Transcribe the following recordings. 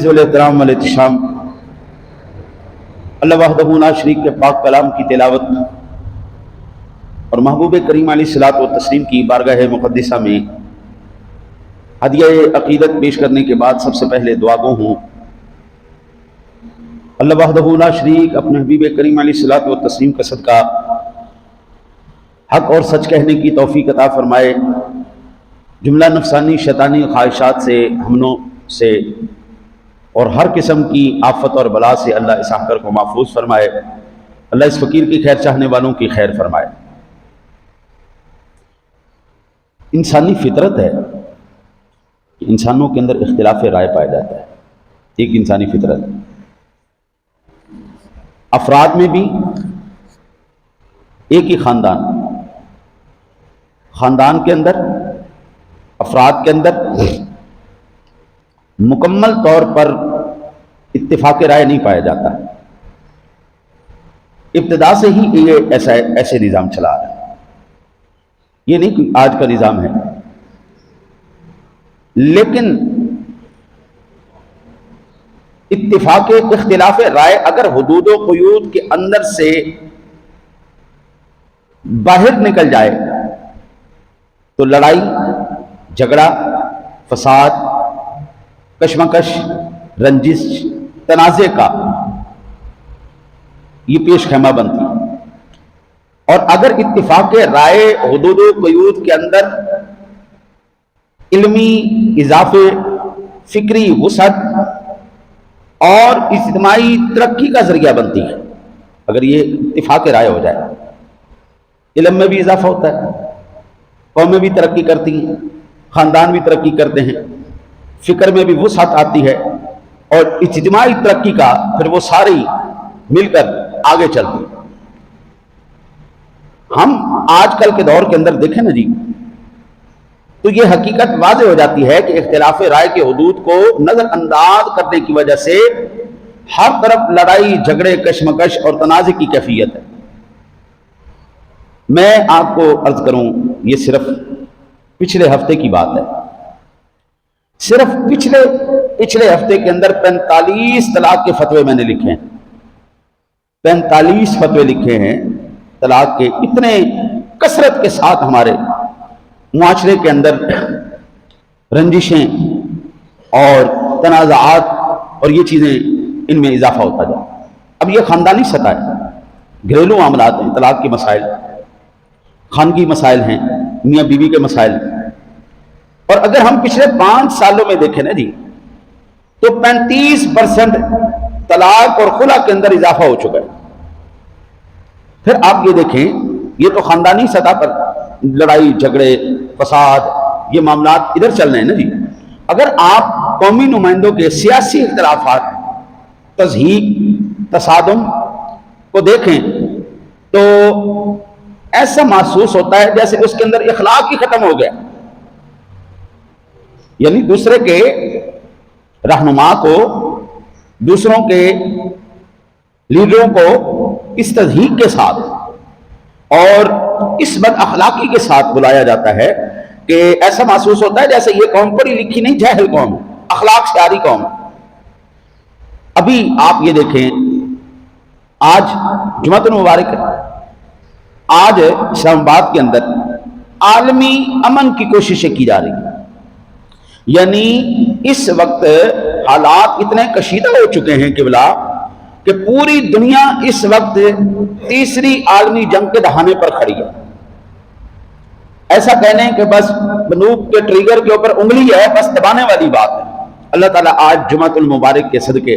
احترام والاحتشام اللہ وحدہ لا شریک کے پاک کلام کی تلاوت اور محبوب کریم علیہ الصلوۃ والتسلیم کی بارگاہ مقدسہ میں ہدیہ عقیدت پیش کرنے کے بعد سب سے پہلے دعا گو ہوں اللہ وحدہ لا شریک اپنے حبیب کریم علیہ الصلوۃ والتسلیم کا صدقہ حق اور سچ کہنے کی توفیق عطا فرمائے، جملہ نفسانی شیطانی خواہشات سے، حملوں سے اور ہر قسم کی آفت اور بلا سے اللہ اس آخر کو محفوظ فرمائے، اللہ اس فقیر کی خیر چاہنے والوں کی خیر فرمائے۔ انسانی فطرت ہے کہ انسانوں کے اندر اختلاف رائے پایا جاتا ہے، ایک انسانی فطرت ہے۔ افراد میں بھی ایک ہی خاندان کے اندر، افراد کے اندر مکمل طور پر اتفاق رائے نہیں پایا جاتا، ابتدا سے ہی یہ ایسے نظام چلا رہا ہے، یہ نہیں کہ آج کا نظام ہے، لیکن اتفاق اختلاف رائے اگر حدود و قیود کے اندر سے باہر نکل جائے تو لڑائی جھگڑا فساد کشمکش رنجش تنازع کا یہ پیش خیمہ بنتی ہے۔ اور اگر اتفاق رائے حدود و قیود کے اندر علمی اضافے، فکری وسعت اور اجتماعی ترقی کا ذریعہ بنتی ہے، اگر یہ اتفاق رائے ہو جائے، علم میں بھی اضافہ ہوتا ہے، قومیں بھی ترقی کرتی ہیں، خاندان بھی ترقی کرتے ہیں، فکر میں بھی وسعت آتی ہے، اور اجتماعی ترقی کا پھر وہ ساری مل کر آگے چلتی ہے۔ ہم آج کل کے دور کے اندر دیکھیں نا جی، تو یہ حقیقت واضح ہو جاتی ہے کہ اختلاف رائے کے حدود کو نظر انداز کرنے کی وجہ سے ہر طرف لڑائی جھگڑے کشمکش اور تنازع کی کیفیت ہے۔ میں آپ کو عرض کروں، یہ صرف پچھلے ہفتے کی بات ہے، صرف پچھلے ہفتے کے اندر 45 طلاق کے فتوے میں نے لکھے ہیں، 45 فتوے لکھے ہیں طلاق کے۔ اتنے کثرت کے ساتھ ہمارے معاشرے کے اندر رنجشیں اور تنازعات اور یہ چیزیں ان میں اضافہ ہوتا جائے۔ اب یہ خاندانی سطح ہے، گھریلو معاملات ہیں، طلاق کے مسائل، خانگی مسائل ہیں، میاں بیوی کے مسائل ہیں۔ اور اگر ہم پچھلے 5 سالوں میں دیکھیں نا جی، تو 35% طلاق اور خلا کے اندر اضافہ ہو چکا ہے۔ پھر آپ یہ دیکھیں، یہ تو خاندانی سطح پر لڑائی جھگڑے فساد یہ معاملات ادھر چل رہے ہیں نا جی۔ اگر آپ قومی نمائندوں کے سیاسی اختلافات، تضحیک، تصادم کو دیکھیں تو ایسا محسوس ہوتا ہے جیسے اس کے اندر اخلاق ہی ختم ہو گیا، یعنی دوسرے کے رہنما کو، دوسروں کے لیڈروں کو اس تضحیک کے ساتھ اور اس بد اخلاقی کے ساتھ بلایا جاتا ہے کہ ایسا محسوس ہوتا ہے جیسے یہ قوم پڑھی لکھی نہیں، جاہل قوم ہے، اخلاق سے عاری قوم ہے۔ ابھی آپ یہ دیکھیں، آج جمعۃ المبارک ہے، آج اسلام آباد کے اندر عالمی امن کی کوششیں کی جا رہی ہیں، یعنی اس وقت حالات اتنے کشیدہ ہو چکے ہیں کہ پوری دنیا اس وقت تیسری عالمی جنگ کے دہانے پر کھڑی ہے۔ ایسا کہنے کہ بس بندوق کے ٹریگر کے اوپر انگلی ہے، بس دبانے والی بات ہے۔ اللہ تعالیٰ آج جمعۃ المبارک کے صدقے،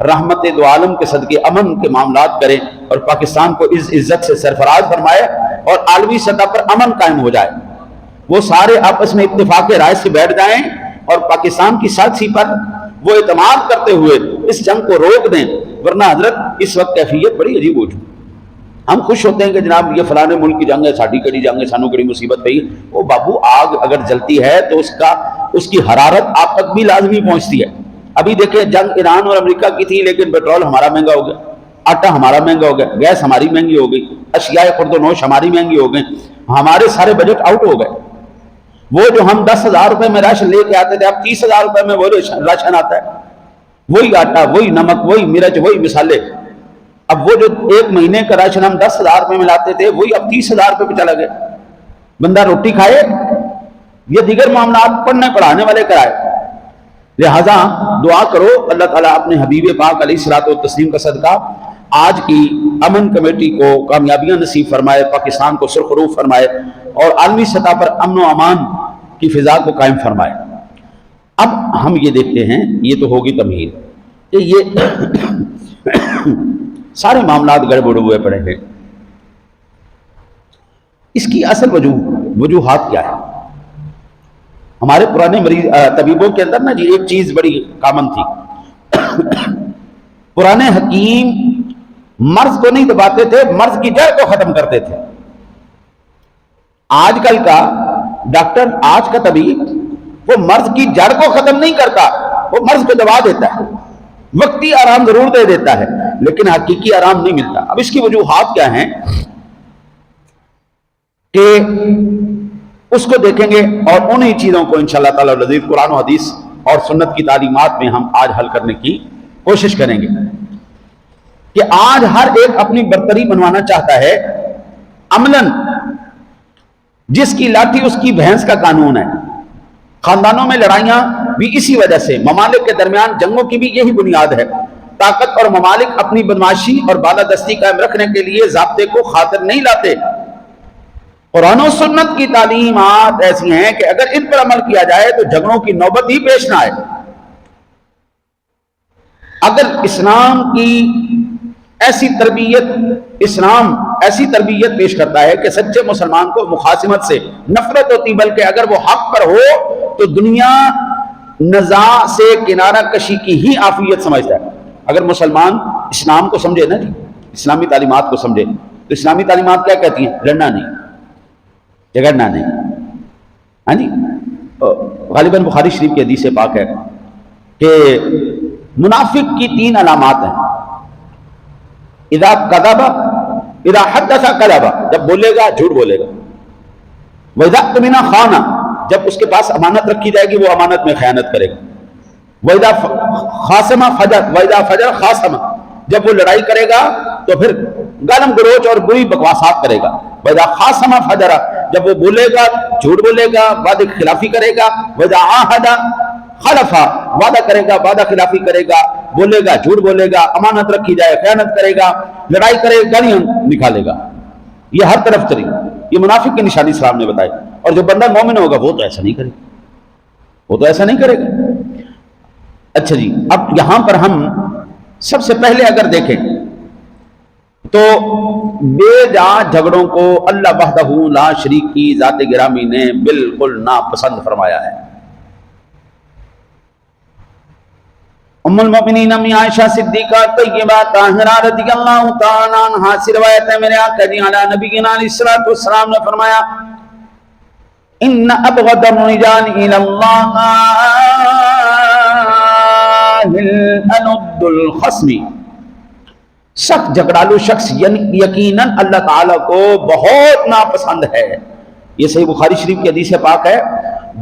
رحمت دو عالم کے صدقے امن کے معاملات کرے اور پاکستان کو عزت سے سرفراز فرمائے اور عالمی سطح پر امن قائم ہو جائے، وہ سارے آپس میں اتفاق رائے سے بیٹھ جائیں اور پاکستان کی سازشی پر وہ اعتماد کرتے ہوئے اس جنگ کو روک دیں، ورنہ حضرت اس وقت کیفیت بڑی عجیب ہو چکی۔ ہم خوش ہوتے ہیں کہ جناب یہ فلانے ملک کی جنگ ہے، ساڑھی کڑی جنگ ہے، سانو کڑی مصیبت پئی۔ وہ بابو، آگ اگر جلتی ہے تو اس کی حرارت آپ تک بھی لازمی پہنچتی ہے۔ ابھی دیکھیں، جنگ ایران اور امریکہ کی تھی، لیکن پیٹرول ہمارا مہنگا ہو گیا، آٹا ہمارا مہنگا ہو گیا، گیس ہماری مہنگی ہو گئی، اشیاء خرد و نوش ہماری مہنگی ہو گئی، ہمارے سارے بجٹ آؤٹ ہو گئے۔ وہ جو ہم 10,000 روپے میں راشن لے کے آتے تھے، اب 30,000 روپے میں وہ راشن آتا ہے۔ وہی آٹا، وہی نمک، وہی مرچ، وہی مسالے. اب وہ جو 1 مہینے کا راشن ہم 10,000 روپے میں لاتے تھے وہی اب 30,000 روپے پہ چلا گیا. بندہ روٹی کھائے یا دیگر معاملات پڑھنے پڑھانے والے کرائے. لہذا دعا کرو اللہ تعالیٰ اپنے حبیب پاک علیہ الصلوۃ والتسلیم کا صدقہ آج کی امن کمیٹی کو کامیابیاں نصیب فرمائے، پاکستان کو سرخرو فرمائے اور عالمی سطح پر امن و امان کی فضا کو قائم فرمائے. اب ہم یہ دیکھتے ہیں، یہ تو ہوگی تمہید کہ یہ سارے معاملات گڑبڑ ہوئے پڑے ہیں. اس کی اصل وجوہات کیا ہے؟ ہمارے پرانے طبیبوں کے اندر نا جی ایک چیز بڑی کامن تھی. پرانے حکیم مرض کو نہیں دباتے تھے، مرض کی جڑ کو ختم کرتے تھے. آج کل کا ڈاکٹر، آج کا طبیب وہ مرض کی جڑ کو ختم نہیں کرتا، وہ مرض کو دبا دیتا ہے، وقتی آرام ضرور دے دیتا ہے لیکن حقیقی آرام نہیں ملتا. اب اس کی وجوہات کیا ہیں کہ اس کو دیکھیں گے اور انہی چیزوں کو انشاءاللہ تعالی العزیز قرآن و حدیث اور سنت کی تعلیمات میں ہم آج حل کرنے کی کوشش کریں گے. کہ آج ہر ایک اپنی برتری بنوانا چاہتا ہے عملاً. جس کی لاٹھی اس کی بھینس کا قانون ہے. خاندانوں میں لڑائیاں بھی اسی وجہ سے، ممالک کے درمیان جنگوں کی بھی یہی بنیاد ہے. طاقت اور ممالک اپنی بدماشی اور بالادستی قائم رکھنے کے لیے ضابطے کو خاطر نہیں لاتے. قرآن و سنت کی تعلیمات ایسی ہیں کہ اگر ان پر عمل کیا جائے تو جھگڑوں کی نوبت ہی پیش نہ آئے. اگر اسلام ایسی تربیت پیش کرتا ہے کہ سچے مسلمان کو مخاصمت سے نفرت ہوتی، بلکہ اگر وہ حق پر ہو تو دنیا نزاع سے کنارہ کشی کی ہی عافیت سمجھتا ہے. اگر مسلمان اسلام کو سمجھے نا جی، اسلامی تعلیمات کو سمجھے تو اسلامی تعلیمات کیا کہتی ہیں؟ لڑنا نہیں، جھگڑنا نہیں. ہاں جی، غالباً بخاری شریف کی حدیث پاک ہے کہ منافق کی 3 علامات ہیں. اذا کذب، اذا حدث کذب، جب بولے گا جھوٹ بولے گا. واذا اؤتمن خان، جب اس کے پاس امانت رکھی جائے گی وہ امانت میں خیانت کرے گا. واذا خاصم فجر، واذا فجر خاصم، جب وہ لڑائی کرے گا تو پھر گالم گلوچ اور بری بکواسات کرے گا. واذا خاصم فجر، جب وہ بولے گا جھوٹ بولے گا، وعدے کی خلافی کرے گا. واذا عاہد خلفا، وعدہ کرے گا وعدہ خلافی کرے گا، بولے گا جھوٹ بولے گا، امانت رکھی جائے خیانت کرے گا، لڑائی کرے گالیاں نکالے گا. یہ ہر طرف چلی، یہ منافق کی نشانی اسلام نے بتائی. اور جو بندہ مومن ہوگا وہ تو ایسا نہیں کرے گا، وہ تو ایسا نہیں کرے گا. اچھا جی، اب یہاں پر ہم سب سے پہلے اگر دیکھیں تو بے جا جھگڑوں کو اللہ وحدہ لا شریک کی ذات گرامی نے بالکل ناپسند فرمایا ہے. ام المؤمنین امی عائشہ صدیقہ طیبہ طاہرہ رضی اللہ تعالی عنہا سے روایت ہے، میرے آقا جی علی نبینا علیہ الصلوۃ والسلام نے فرمایا ان ابغض الرجال الی اللہ الند الخصم، سخت جھگڑالو شخص یقیناً اللہ تعالیٰ کو بہت ناپسند ہے. یہ صحیح بخاری شریف کی حدیث پاک ہے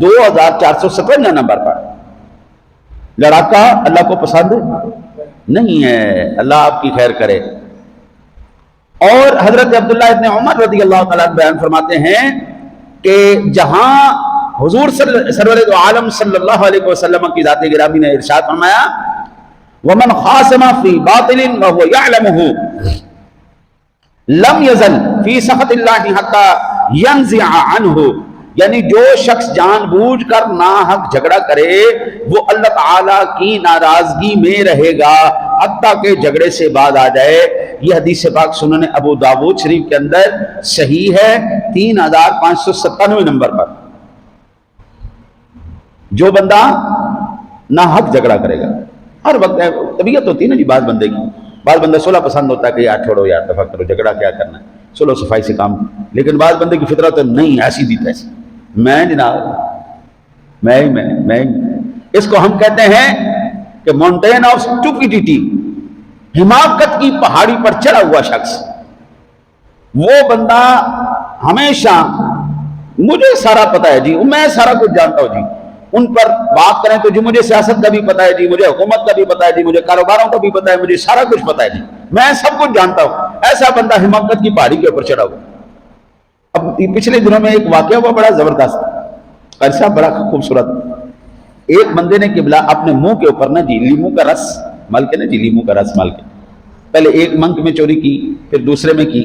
2457 نمبر پر. لڑاکا اللہ کو پسند نہیں ہے، اللہ آپ کی خیر کرے. اور حضرت عبداللہ ابن عمر رضی اللہ تعالیٰ بیان فرماتے ہیں کہ جہاں حضور سرور دو عالم صلی اللہ علیہ وسلم کی ذات گرامی نے ارشاد فرمایا وَمَنْ خَاصَمَ فِي بَاطِلٍ وَهُوَ يَعْلَمُهُ لَمْ يَزَلْ فِي سَخَطِ اللَّهِ حَتَّى يَنْزِعَ عَنْهُ، یعنی جو شخص جان بوجھ کر ناحق جھگڑا کرے وہ اللہ تعالیٰ کی ناراضگی میں رہے گا حتیٰ کہ جھگڑے سے بعد آ جائے. یہ حدیث پاک سنن ابو داود شریف کے اندر صحیح ہے 3597 نمبر پر. جو بندہ ناحق جھگڑا کرے گا، ہر وقت طبیعت ہوتی ہے نا جی بعض بندے کی، بعض بندہ صلح پسند ہوتا ہے کہ یار چھوڑو یار دفع کرو، جھگڑا کیا کرنا ہے، صلح صفائی سے کام. لیکن بعض بندے کی فطرت نہیں ایسی دی تیسی، میں جناب میں اس کو ہم کہتے ہیں کہ ماؤنٹین آف اسٹوپیڈیٹی، حماقت کی پہاڑی پر چڑھا ہوا شخص. وہ بندہ ہمیشہ مجھے سارا پتا ہے جی، میں سارا کچھ جانتا ہوں جی، ان پر بات کریں تو جی مجھے سیاست کا بھی پتہ ہے، جی مجھے حکومت کا بھی پتہ ہے، جی مجھے کاروباروں کا بھی پتہ ہے، مجھے سارا کچھ پتہ ہے، جی میں سب کچھ جانتا ہوں. ایسا بندہ حماقت کی پہاڑی کے اوپر چڑھا ہوا. اب پچھلے دنوں میں ایک واقعہ ہوا بڑا زبردست، قاری صاحب بڑا خوبصورت. ایک بندے نے قبلہ اپنے منہ کے اوپر نا جی لیمو کا رس مل کے نا جی لیمو کا رس مل کے پہلے ایک منک میں چوری کی، پھر دوسرے میں کی.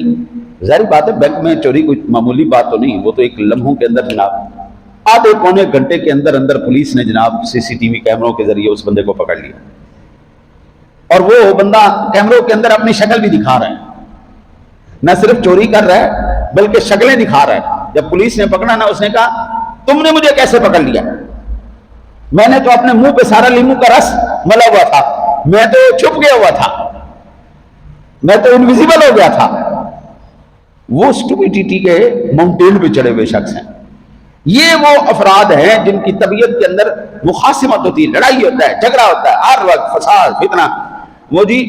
ظاہر بات ہے بینک میں چوری کوئی معمولی بات تو نہیں، وہ تو ایک لمحوں کے اندر جناب آدھے پونے گھنٹے کے اندر اندر پولیس نے جناب سی سی ٹی وی کیمروں کے ذریعے اس بندے کو پکڑ لیا. اور وہ بندہ کیمروں کے اندر اپنی شکل بھی دکھا رہا ہے، نہ صرف چوری کر رہا ہے بلکہ شکلیں دکھا رہا ہے. جب پولیس نے پکڑا نا اس نے کہا تم نے مجھے کیسے پکڑ لیا؟ میں نے تو اپنے منہ پہ سارا لیمو کا رس ملا ہوا تھا، میں تو چھپ گیا ہوا تھا، میں تو انویزیبل ہو گیا تھا. وہ اسٹوپیڈیٹی کے ماؤنٹین پہ چڑھے ہوئے شخص ہیں. یہ وہ افراد ہیں جن کی طبیعت کے اندر مخاصمت ہوتی ہے، لڑائی ہوتا ہے، جھگڑا ہوتا ہے، ہر وقت فساد فتنہ. وہ جی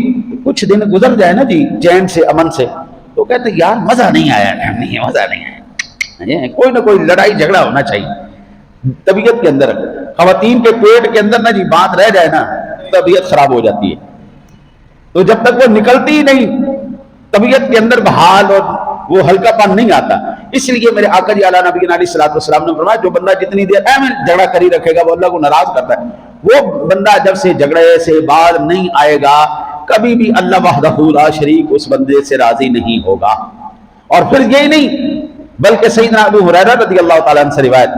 کچھ دن گزر جائے نا جی چین سے امن سے تو کہتے ہیں یار مزہ نہیں آیا، نہیں مزہ نہیں آیا. کوئی نہ کوئی لڑائی جھگڑا ہونا چاہیے طبیعت کے اندر. خواتین کے پیٹ کے اندر نا جی بات رہ جائے نا طبیعت خراب ہو جاتی ہے. تو جب تک وہ نکلتی ہی نہیں طبیعت کے اندر بحال اور وہ ہلکا پن نہیں آتا. اس لیے میرے آقا جی اعلیٰ نبی علیہ الصلوۃ والسلام نے فرمایا جو بندہ جتنی دیر جھگڑا کری رکھے گا وہ اللہ کو ناراض کرتا ہے. وہ بندہ جب سے جھگڑے سے باہر نہیں آئے گا کبھی بھی اللہ وحدہ لا شریک اس بندے سے راضی نہیں ہوگا. اور پھر یہی نہیں بلکہ سیدنا ابو ہریرہ رضی اللہ تعالیٰ عنہ سے روایت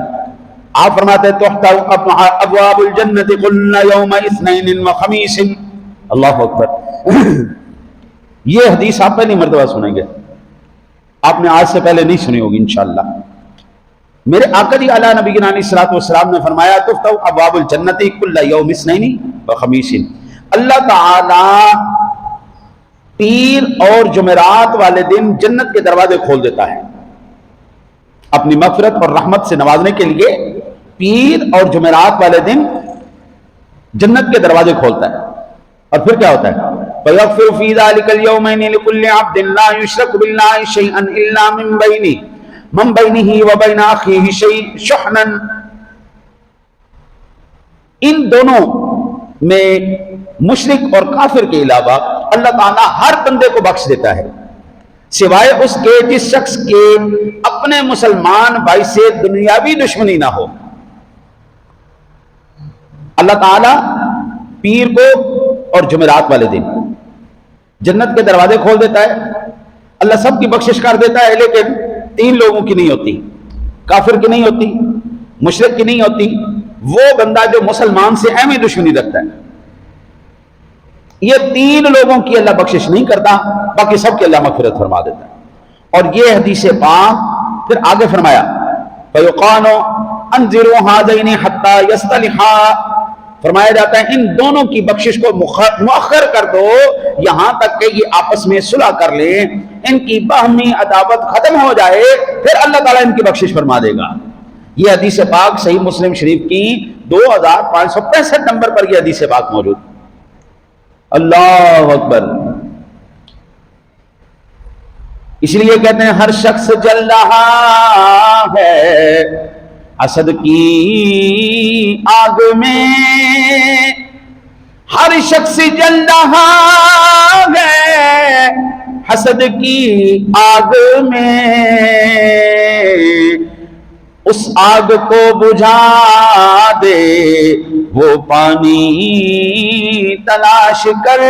آپ فرماتے ہیں تحت ابواب الجنت کل یوم اثنین وخمیس. اللہ اکبر. یہ حدیث آپ پہلی مرتبہ سنیں گے، آپ نے آج سے پہلے نہیں سنی ہوگی انشاءاللہ. میرے آقا جی اعلیٰ نبی علیہ الصلوۃ والسلام نے فرمایا تفتح ابواب الجنت کل یوم اثنین وخمیس. اللہ تعالی پیر اور جمعرات والے دن جنت کے دروازے کھول دیتا ہے اپنی مغفرت اور رحمت سے نوازنے کے لیے. پیر اور جمعرات والے دن جنت کے دروازے کھولتا ہے. اور پھر کیا ہوتا ہے فَيَغْفِرُ فِي ذَلِكَ الْيَوْمَيْنِ لِكُلِّ عَبْدٍ لَا يُشْرَكُ بِاللَّهِ شَيْئًا إِلَّا مِنْ بَيْنِهِ وَبَيْنَ أَخِيهِ شُحْنًا. ان دونوں میں مشرک اور کافر کے علاوہ اللہ تعالیٰ ہر بندے کو بخش دیتا ہے سوائے اس کے جس شخص کے اپنے مسلمان بھائی سے دنیاوی دشمنی نہ ہو. اللہ تعالیٰ پیر کو اور جمعرات والے دن جنت کے دروازے کھول دیتا ہے. اللہ سب کی بخشش کر دیتا ہے لیکن 3 لوگوں کی نہیں ہوتی، کافر کی نہیں ہوتی، مشرک کی نہیں ہوتی، وہ بندہ جو مسلمان سے اہم دشمنی رکھتا ہے. یہ 3 لوگوں کی اللہ بخشش نہیں کرتا، باقی سب کی اللہ مغفرت فرما دیتا ہے. اور یہ حدیث پاک پھر آگے فرمایا فَيُقَانُ أَنذِرُوا هَذَيْنِ حَتَّى يَصْطَلِحَا. فرمایا جاتا ہے ان دونوں کی بخشش کو مؤخر کر دو یہاں تک کہ یہ آپس میں صلح کر لیں، ان کی باہمی عداوت ختم ہو جائے، پھر اللہ تعالیٰ ان کی بخشش فرما دے گا. یہ حدیث پاک صحیح مسلم شریف کی 2565 نمبر پر یہ حدیث پاک موجود. اللہ اکبر. اس لیے کہتے ہیں ہر شخص جل رہا ہے حسد کی آگ میں، ہر شخص جل رہا ہے حسد کی آگ میں، اس آگ کو بجھا دے وہ پانی تلاش کر.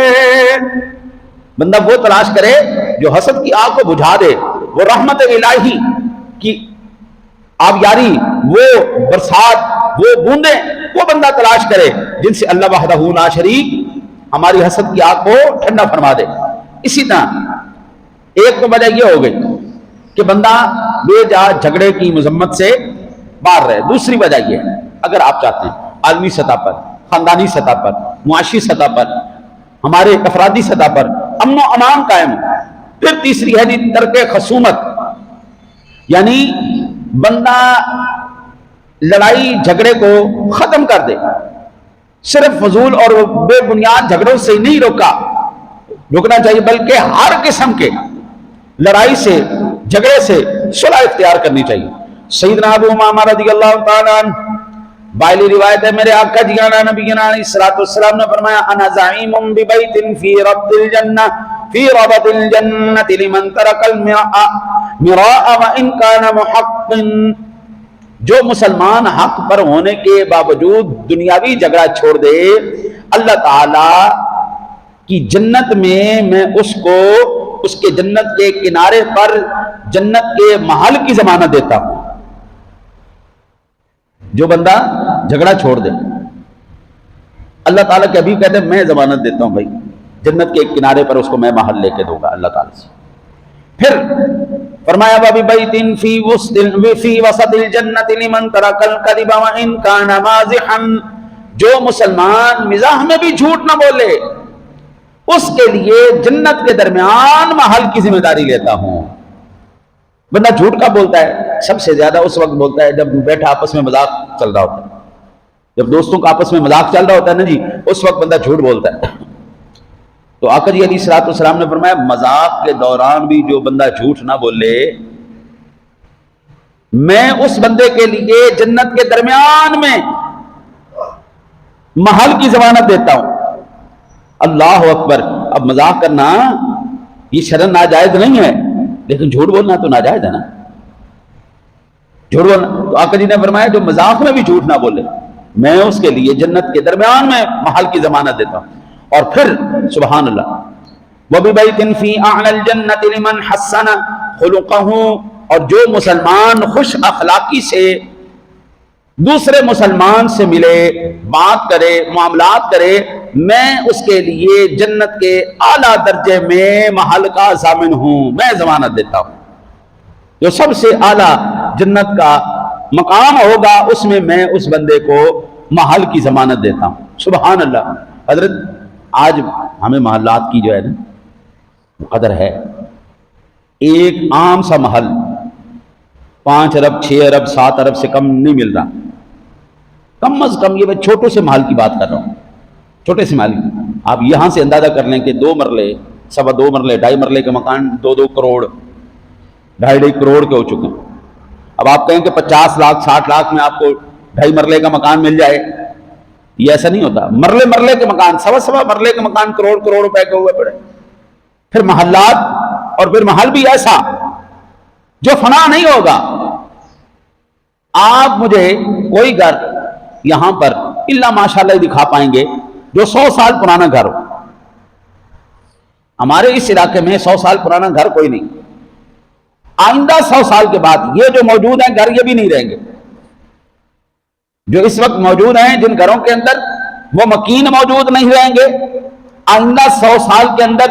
بندہ وہ تلاش کرے جو حسد کی آگ کو بجھا دے، وہ رحمت الہی کی آبیاری، وہ برسات، وہ بوندیں وہ بندہ تلاش کرے جن سے اللہ وحدہ لا شریک ہماری حسد کی آگ کو ٹھنڈا فرما دے. اسی طرح ایک تو وجہ یہ ہو گئی کہ بندہ بے جا جھگڑے کی مذمت سے باہر رہے. دوسری وجہ یہ ہے اگر آپ چاہتے ہیں عالمی سطح پر، خاندانی سطح پر، معاشی سطح پر، ہمارے افرادی سطح پر امن و امان قائم ہو. پھر تیسری ہے جی ترک خصومت، یعنی بندہ لڑائی جھگڑے کو ختم کر دے. صرف فضول اور بے بنیاد جھگڑوں سے نہیں رکنا چاہیے بلکہ ہر قسم کے لڑائی سے جھگڑے سے صلح اختیار کرنی چاہیے. سیدنا ابو امامہ رضی اللہ تعالیٰ عنہ بائلی روایت ہے میرے آقا جیانا نبینا علیہ الصلوۃ والسلام نے فرمایا انا زعیم ببیت فی ربط الجنہ فی ربط الجنہ لمن ترک المراء وان کان محقا، جو مسلمان حق پر ہونے کے باوجود دنیاوی جھگڑا چھوڑ دے، اللہ تعالی کی جنت میں اس کو اس کے جنت کے کنارے پر جنت کے محل کی ضمانت دیتا ہوں۔ جو بندہ جھگڑا چھوڑ دے، اللہ تعالیٰ کے ابھی کہتے ہیں میں ضمانت دیتا ہوں بھائی، جنت کے کنارے پر اس کو میں محل لے کے دوں گا اللہ تعالیٰ سے۔ پھر فرمایا وَبِبَيْتٍ فِي وَسَطِ الْجَنَّةِ لِمَنْ تَرَكَ الْكَذِبَ وَإِنْ كَانَ مَازِحًا، جو مسلمان مزاح میں بھی جھوٹ نہ بولے، اس کے لیے جنت کے درمیان محل کی ذمہ داری لیتا ہوں۔ بندہ جھوٹ کا بولتا ہے سب سے زیادہ اس وقت بولتا ہے جب بیٹھا آپس میں مذاق چل رہا ہوتا ہے، جب دوستوں کا آپس میں مذاق چل رہا ہوتا ہے نا جی، اس وقت بندہ جھوٹ بولتا ہے۔ تو آقا جی علیہ الصلوۃ والسلام نے فرمایا مذاق کے دوران بھی جو بندہ جھوٹ نہ بولے، میں اس بندے کے لیے جنت کے درمیان میں محل کی ضمانت دیتا ہوں۔ اللہ اکبر۔ اب مذاق کرنا یہ شرعاً ناجائز نہیں ہے، لیکن جھوٹ بولنا تو ناجائز ہے نا، جھوٹ بولنا۔ تو آقا جی نے فرمایا جو مذاق میں بھی جھوٹ نہ بولے، میں اس کے لیے جنت کے درمیان میں محل کی ضمانت دیتا ہوں۔ اور پھر سبحان اللہ وَبِبَيْتٍ فِي أَعْلَى الْجَنَّةِ لِمَنْ حَسَّنَ خُلُقَهُ، اور جو مسلمان خوش اخلاقی سے دوسرے مسلمان سے ملے، بات کرے، معاملات کرے، میں اس کے لیے جنت کے اعلیٰ درجے میں محل کا ضامن ہوں، میں ضمانت دیتا ہوں۔ جو سب سے اعلیٰ جنت کا مقام ہوگا اس میں اس بندے کو محل کی ضمانت دیتا ہوں۔ سبحان اللہ۔ حضرت آج ہمیں محلات کی جو ہے نا قدر ہے، ایک عام سا محل 5 ارب 6 ارب 7 ارب سے کم نہیں مل رہا، کم از کم یہ میں چھوٹے سے محل کی بات کر رہا ہوں، چھوٹے سے محل کی۔ آپ یہاں سے اندازہ کر لیں کہ 2 مرلے 2.25 مرلے 2.5 مرلے کے مکان 2 کروڑ 2.5 کروڑ کے ہو چکے ہیں۔ اب آپ کہیں کہ 50 لاکھ 60 لاکھ میں آپ کو 2.5 مرلے کا مکان مل جائے، یہ ایسا نہیں ہوتا۔ مرلے مرلے کے مکان 1.25 مرلے کے مکان کروڑ روپے کے ہوئے پڑے۔ پھر محلات، اور پھر محل بھی ایسا جو فنا نہیں ہوگا۔ آپ مجھے کوئی گھر یہاں پر الا ماشاءاللہ دکھا پائیں گے جو 100 سال پرانا گھر ہو؟ ہمارے اس علاقے میں 100 سال پرانا گھر کوئی نہیں۔ آئندہ 100 سال کے بعد یہ جو موجود ہیں گھر یہ بھی نہیں رہیں گے۔ جو اس وقت موجود ہیں جن گھروں کے اندر وہ مکین موجود نہیں رہیں گے، آئندہ 100 سال کے اندر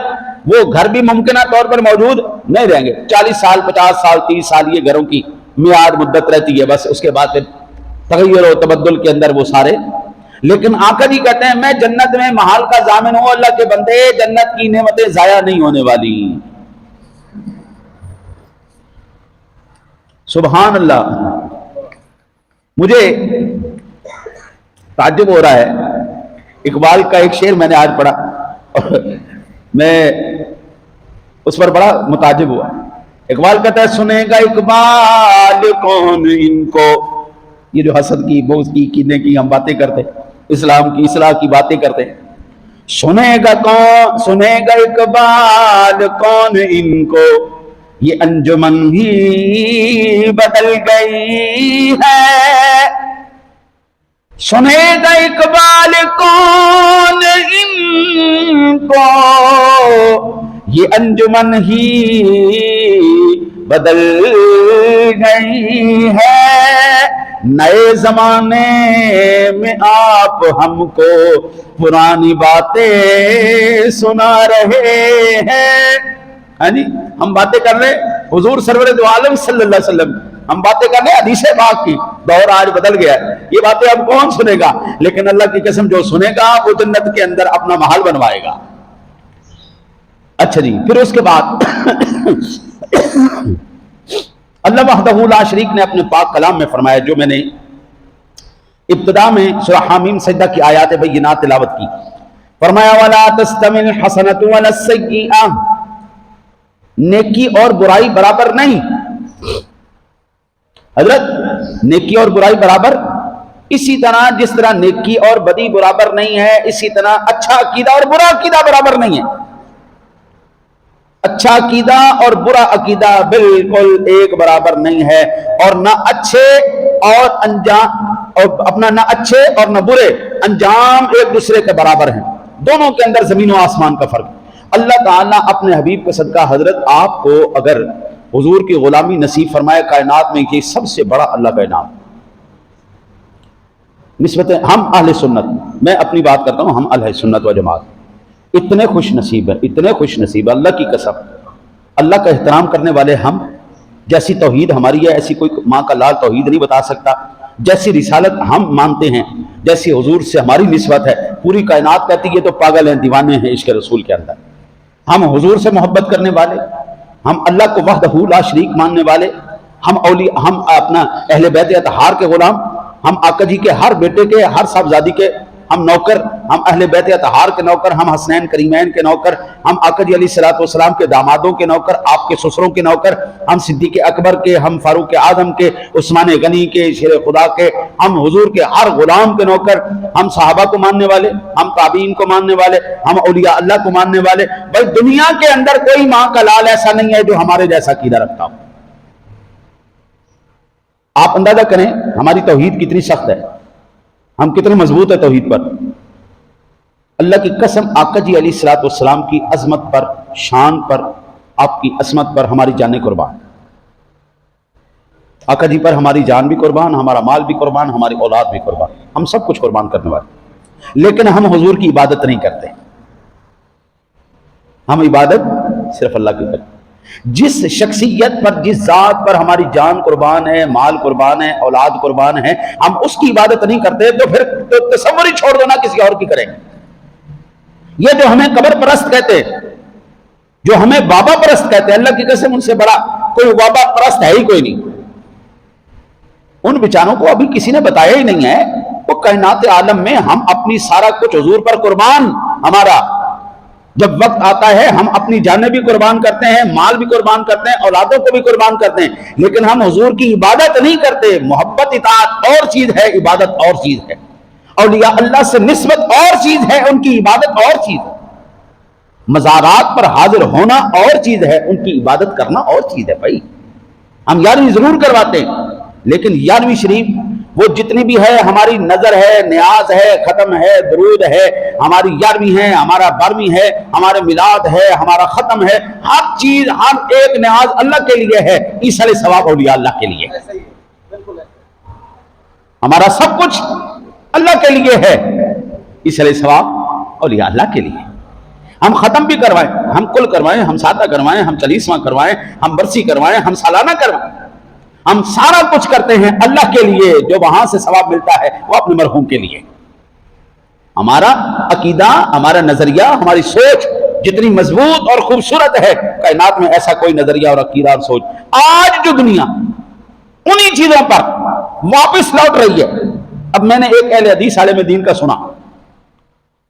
وہ گھر بھی ممکنہ طور پر موجود نہیں رہیں گے۔ 40 سال 50 سال 30 سال یہ گھروں کی میعاد مدت رہتی ہے، بس اس کے بعد تغیر و تبدل کے اندر وہ سارے۔ لیکن آقا جی کہتے ہیں میں جنت میں محل کا ضامن ہوں، اللہ کے بندے جنت کی نعمتیں ضائع نہیں ہونے والی۔ سبحان اللہ۔ مجھے تعجب ہو رہا ہے، اقبال کا ایک شعر میں نے آج پڑھا اور میں اس پر بڑا متعجب ہوا۔ اقبال کہتا ہے سنے گا اقبال کون ان کو، یہ جو حسد کی بغض کی کینے کی ہم باتیں کرتے، اسلام کی اصلاح کی باتیں کرتے، سنے گا اقبال کون ان کو، یہ انجمن ہی بدل گئی ہے، سنے گا اقبال کون ان کو، یہ انجمن ہی بدل گئی ہے، نئے زمانے میں آپ ہم کو پرانی باتیں سنا رہے ہیں۔ ہاں جی، ہم باتیں کر رہے حضور سرور دو عالم صلی اللہ علیہ وسلم، ہم باتیں کر رہے حدیث پاک کی، دور آج بدل گیا ہے، یہ باتیں اب کون سنے گا؟ لیکن اللہ کی قسم جو سنے گا وہ جنت کے اندر اپنا محل بنوائے گا۔ اچھا جی، پھر اس کے بعد اللہ وحدہ لا شریک نے اپنے پاک کلام میں فرمایا، جو میں نے ابتدا میں سورہ حامیم سجدہ کی آیات بینات تلاوت کی، فرمایا وَلَا تَسْتَوِي الْحَسَنَةُ وَلَا السَّيِّئَةُ، نیکی اور برائی برابر نہیں۔ حضرت نیکی اور برائی برابر اسی طرح جس طرح نیکی اور بدی برابر نہیں ہے، اسی طرح اچھا عقیدہ اور برا عقیدہ برابر نہیں ہے۔ اچھا عقیدہ اور برا عقیدہ بالکل ایک برابر نہیں ہے، اور نہ اچھے اور انجام اور اپنا نہ اچھے اور نہ برے انجام ایک دوسرے کے برابر ہیں، دونوں کے اندر زمین و آسمان کا فرق۔ اللہ تعالیٰ اپنے حبیب کے صدقہ حضرت آپ کو اگر حضور کی غلامی نصیب فرمائے کائنات میں، یہ سب سے بڑا اللہ کا انعام۔ نسبت ہم اہل سنت، میں اپنی بات کرتا ہوں، ہم اہل سنت و جماعت اتنے خوش نصیب ہیں، اتنے خوش نصیب ہیں، اللہ کی قسم، اللہ کا احترام کرنے والے ہم۔ جیسی توحید ہماری ہے ایسی کوئی ماں کا لال توحید نہیں بتا سکتا، جیسی رسالت ہم مانتے ہیں، جیسی حضور سے ہماری نسبت ہے، پوری کائنات کہتی ہے تو پاگل ہیں، دیوانے ہیں عشق رسول کے اندر۔ ہم حضور سے محبت کرنے والے، ہم اللہ کو وحدہ لا شریک ماننے والے، ہم اولیاء، ہم اپنا اہل بیت اطہار کے غلام، ہم آقا جی کے ہر بیٹے کے، ہر صاحبزادی کے ہم نوکر، ہم اہل بیت اطہار کے نوکر، ہم حسنین کریمین کے نوکر، ہم آقا جی علیہ الصلوۃ والسلام کے دامادوں کے نوکر، آپ کے سسروں کے نوکر، ہم صدیق اکبر کے، ہم فاروق اعظم کے، عثمان غنی کے، شیر خدا کے، ہم حضور کے ہر غلام کے نوکر، ہم صحابہ کو ماننے والے، ہم تابعین کو ماننے والے، ہم اولیاء اللہ کو ماننے والے۔ بھائی دنیا کے اندر کوئی ماں کا لال ایسا نہیں ہے جو ہمارے جیسا عقیدہ رکھتا ہو۔ آپ اندازہ کریں ہماری توحید کتنی سخت ہے، ہم کتنے مضبوط ہے توحید پر۔ اللہ کی قسم، آقا جی علیہ الصلوۃ والسلام کی عظمت پر، شان پر، آپ کی عظمت پر ہماری جانیں قربان، آقا جی پر ہماری جان بھی قربان، ہمارا مال بھی قربان، ہماری اولاد بھی قربان، ہم سب کچھ قربان کرنے والے، لیکن ہم حضور کی عبادت نہیں کرتے، ہم عبادت صرف اللہ کی کرتے۔ جس شخصیت پر، جس ذات پر ہماری جان قربان ہے، مال قربان ہے، اولاد قربان ہے، ہم اس کی عبادت نہیں کرتے تو پھر تو تصور ہی چھوڑ دو نا، کسی اور کی کریں گے۔ یہ جو ہمیں قبر پرست کہتے ہیں، جو ہمیں بابا پرست کہتے ہیں، اللہ کی قسم ان سے بڑا کوئی بابا پرست ہے ہی کوئی نہیں۔ ان بیچاروں کو ابھی کسی نے بتایا ہی نہیں ہے، وہ کائنات عالم میں ہم اپنی سارا کچھ حضور پر قربان، ہمارا جب وقت آتا ہے ہم اپنی جانیں بھی قربان کرتے ہیں، مال بھی قربان کرتے ہیں، اولادوں کو بھی قربان کرتے ہیں، لیکن ہم حضور کی عبادت نہیں کرتے۔ محبت اطاعت اور چیز ہے، عبادت اور چیز ہے، اولیاء اللہ سے نسبت اور چیز ہے، ان کی عبادت اور چیز ہے، مزارات پر حاضر ہونا اور چیز ہے، ان کی عبادت کرنا اور چیز ہے۔ بھائی ہم 11ویں ضرور کرواتے ہیں، لیکن 11ویں شریف وہ جتنی بھی ہے، ہماری نظر ہے، نیاز ہے، ختم ہے، درود ہے، ہماری 11ویں ہے، ہمارا 12ویں ہے، ہمارے میلاد ہے، ہمارا ختم ہے، ہر چیز، ہر ایک نیاز اللہ کے لیے ہے، ایصال ثواب اولیاء اللہ کے لیے، ہمارا سب کچھ اللہ کے لیے ہے، ایصال ثواب اولیاء اللہ کے لیے۔ ہم ختم بھی کروائیں، ہم کل کروائیں، ہم ساتہ کروائیں، ہم 40واں کروائیں، ہم برسی کروائیں، ہم سالانہ کروائیں، ہم سارا کچھ کرتے ہیں اللہ کے لیے، جو وہاں سے ثواب ملتا ہے وہ اپنے مرحوم کے لیے۔ ہمارا عقیدہ، ہمارا نظریہ، ہماری سوچ جتنی مضبوط اور خوبصورت ہے، کائنات میں ایسا کوئی نظریہ اور عقیدہ اور سوچ آج جو دنیا انہی چیزوں پر واپس لوٹ رہی ہے۔ اب میں نے ایک اہل حدیث عالم دین کا سنا،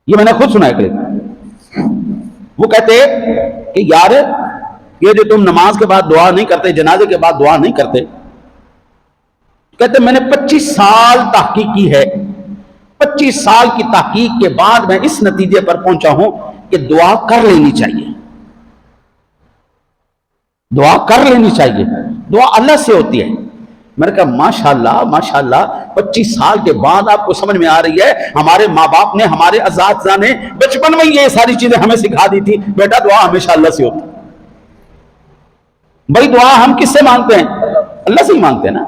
یہ میں نے خود سنا ہے، وہ کہتے کہ یار یہ جو تم نماز کے بعد دعا نہیں کرتے، جنازے کے بعد دعا نہیں کرتے، کہتے میں نے 25 سال تحقیق کی ہے، 25 سال کی تحقیق کے بعد میں اس نتیجے پر پہنچا ہوں کہ دعا کر لینی چاہیے، دعا کر لینی چاہیے، دعا اللہ سے ہوتی ہے۔ میں نے کہا ماشاءاللہ ماشاءاللہ، 25 سال کے بعد آپ کو سمجھ میں آ رہی ہے۔ ہمارے ماں باپ نے، ہمارے اساتذہ نے بچپن میں یہ ساری چیزیں ہمیں سکھا دی تھی، بیٹا دعا ہمیشہ اللہ سے ہوتی ہے۔ بھائی دعا ہم کس سے مانگتے ہیں؟ اللہ سے ہی مانگتے ہیں نا۔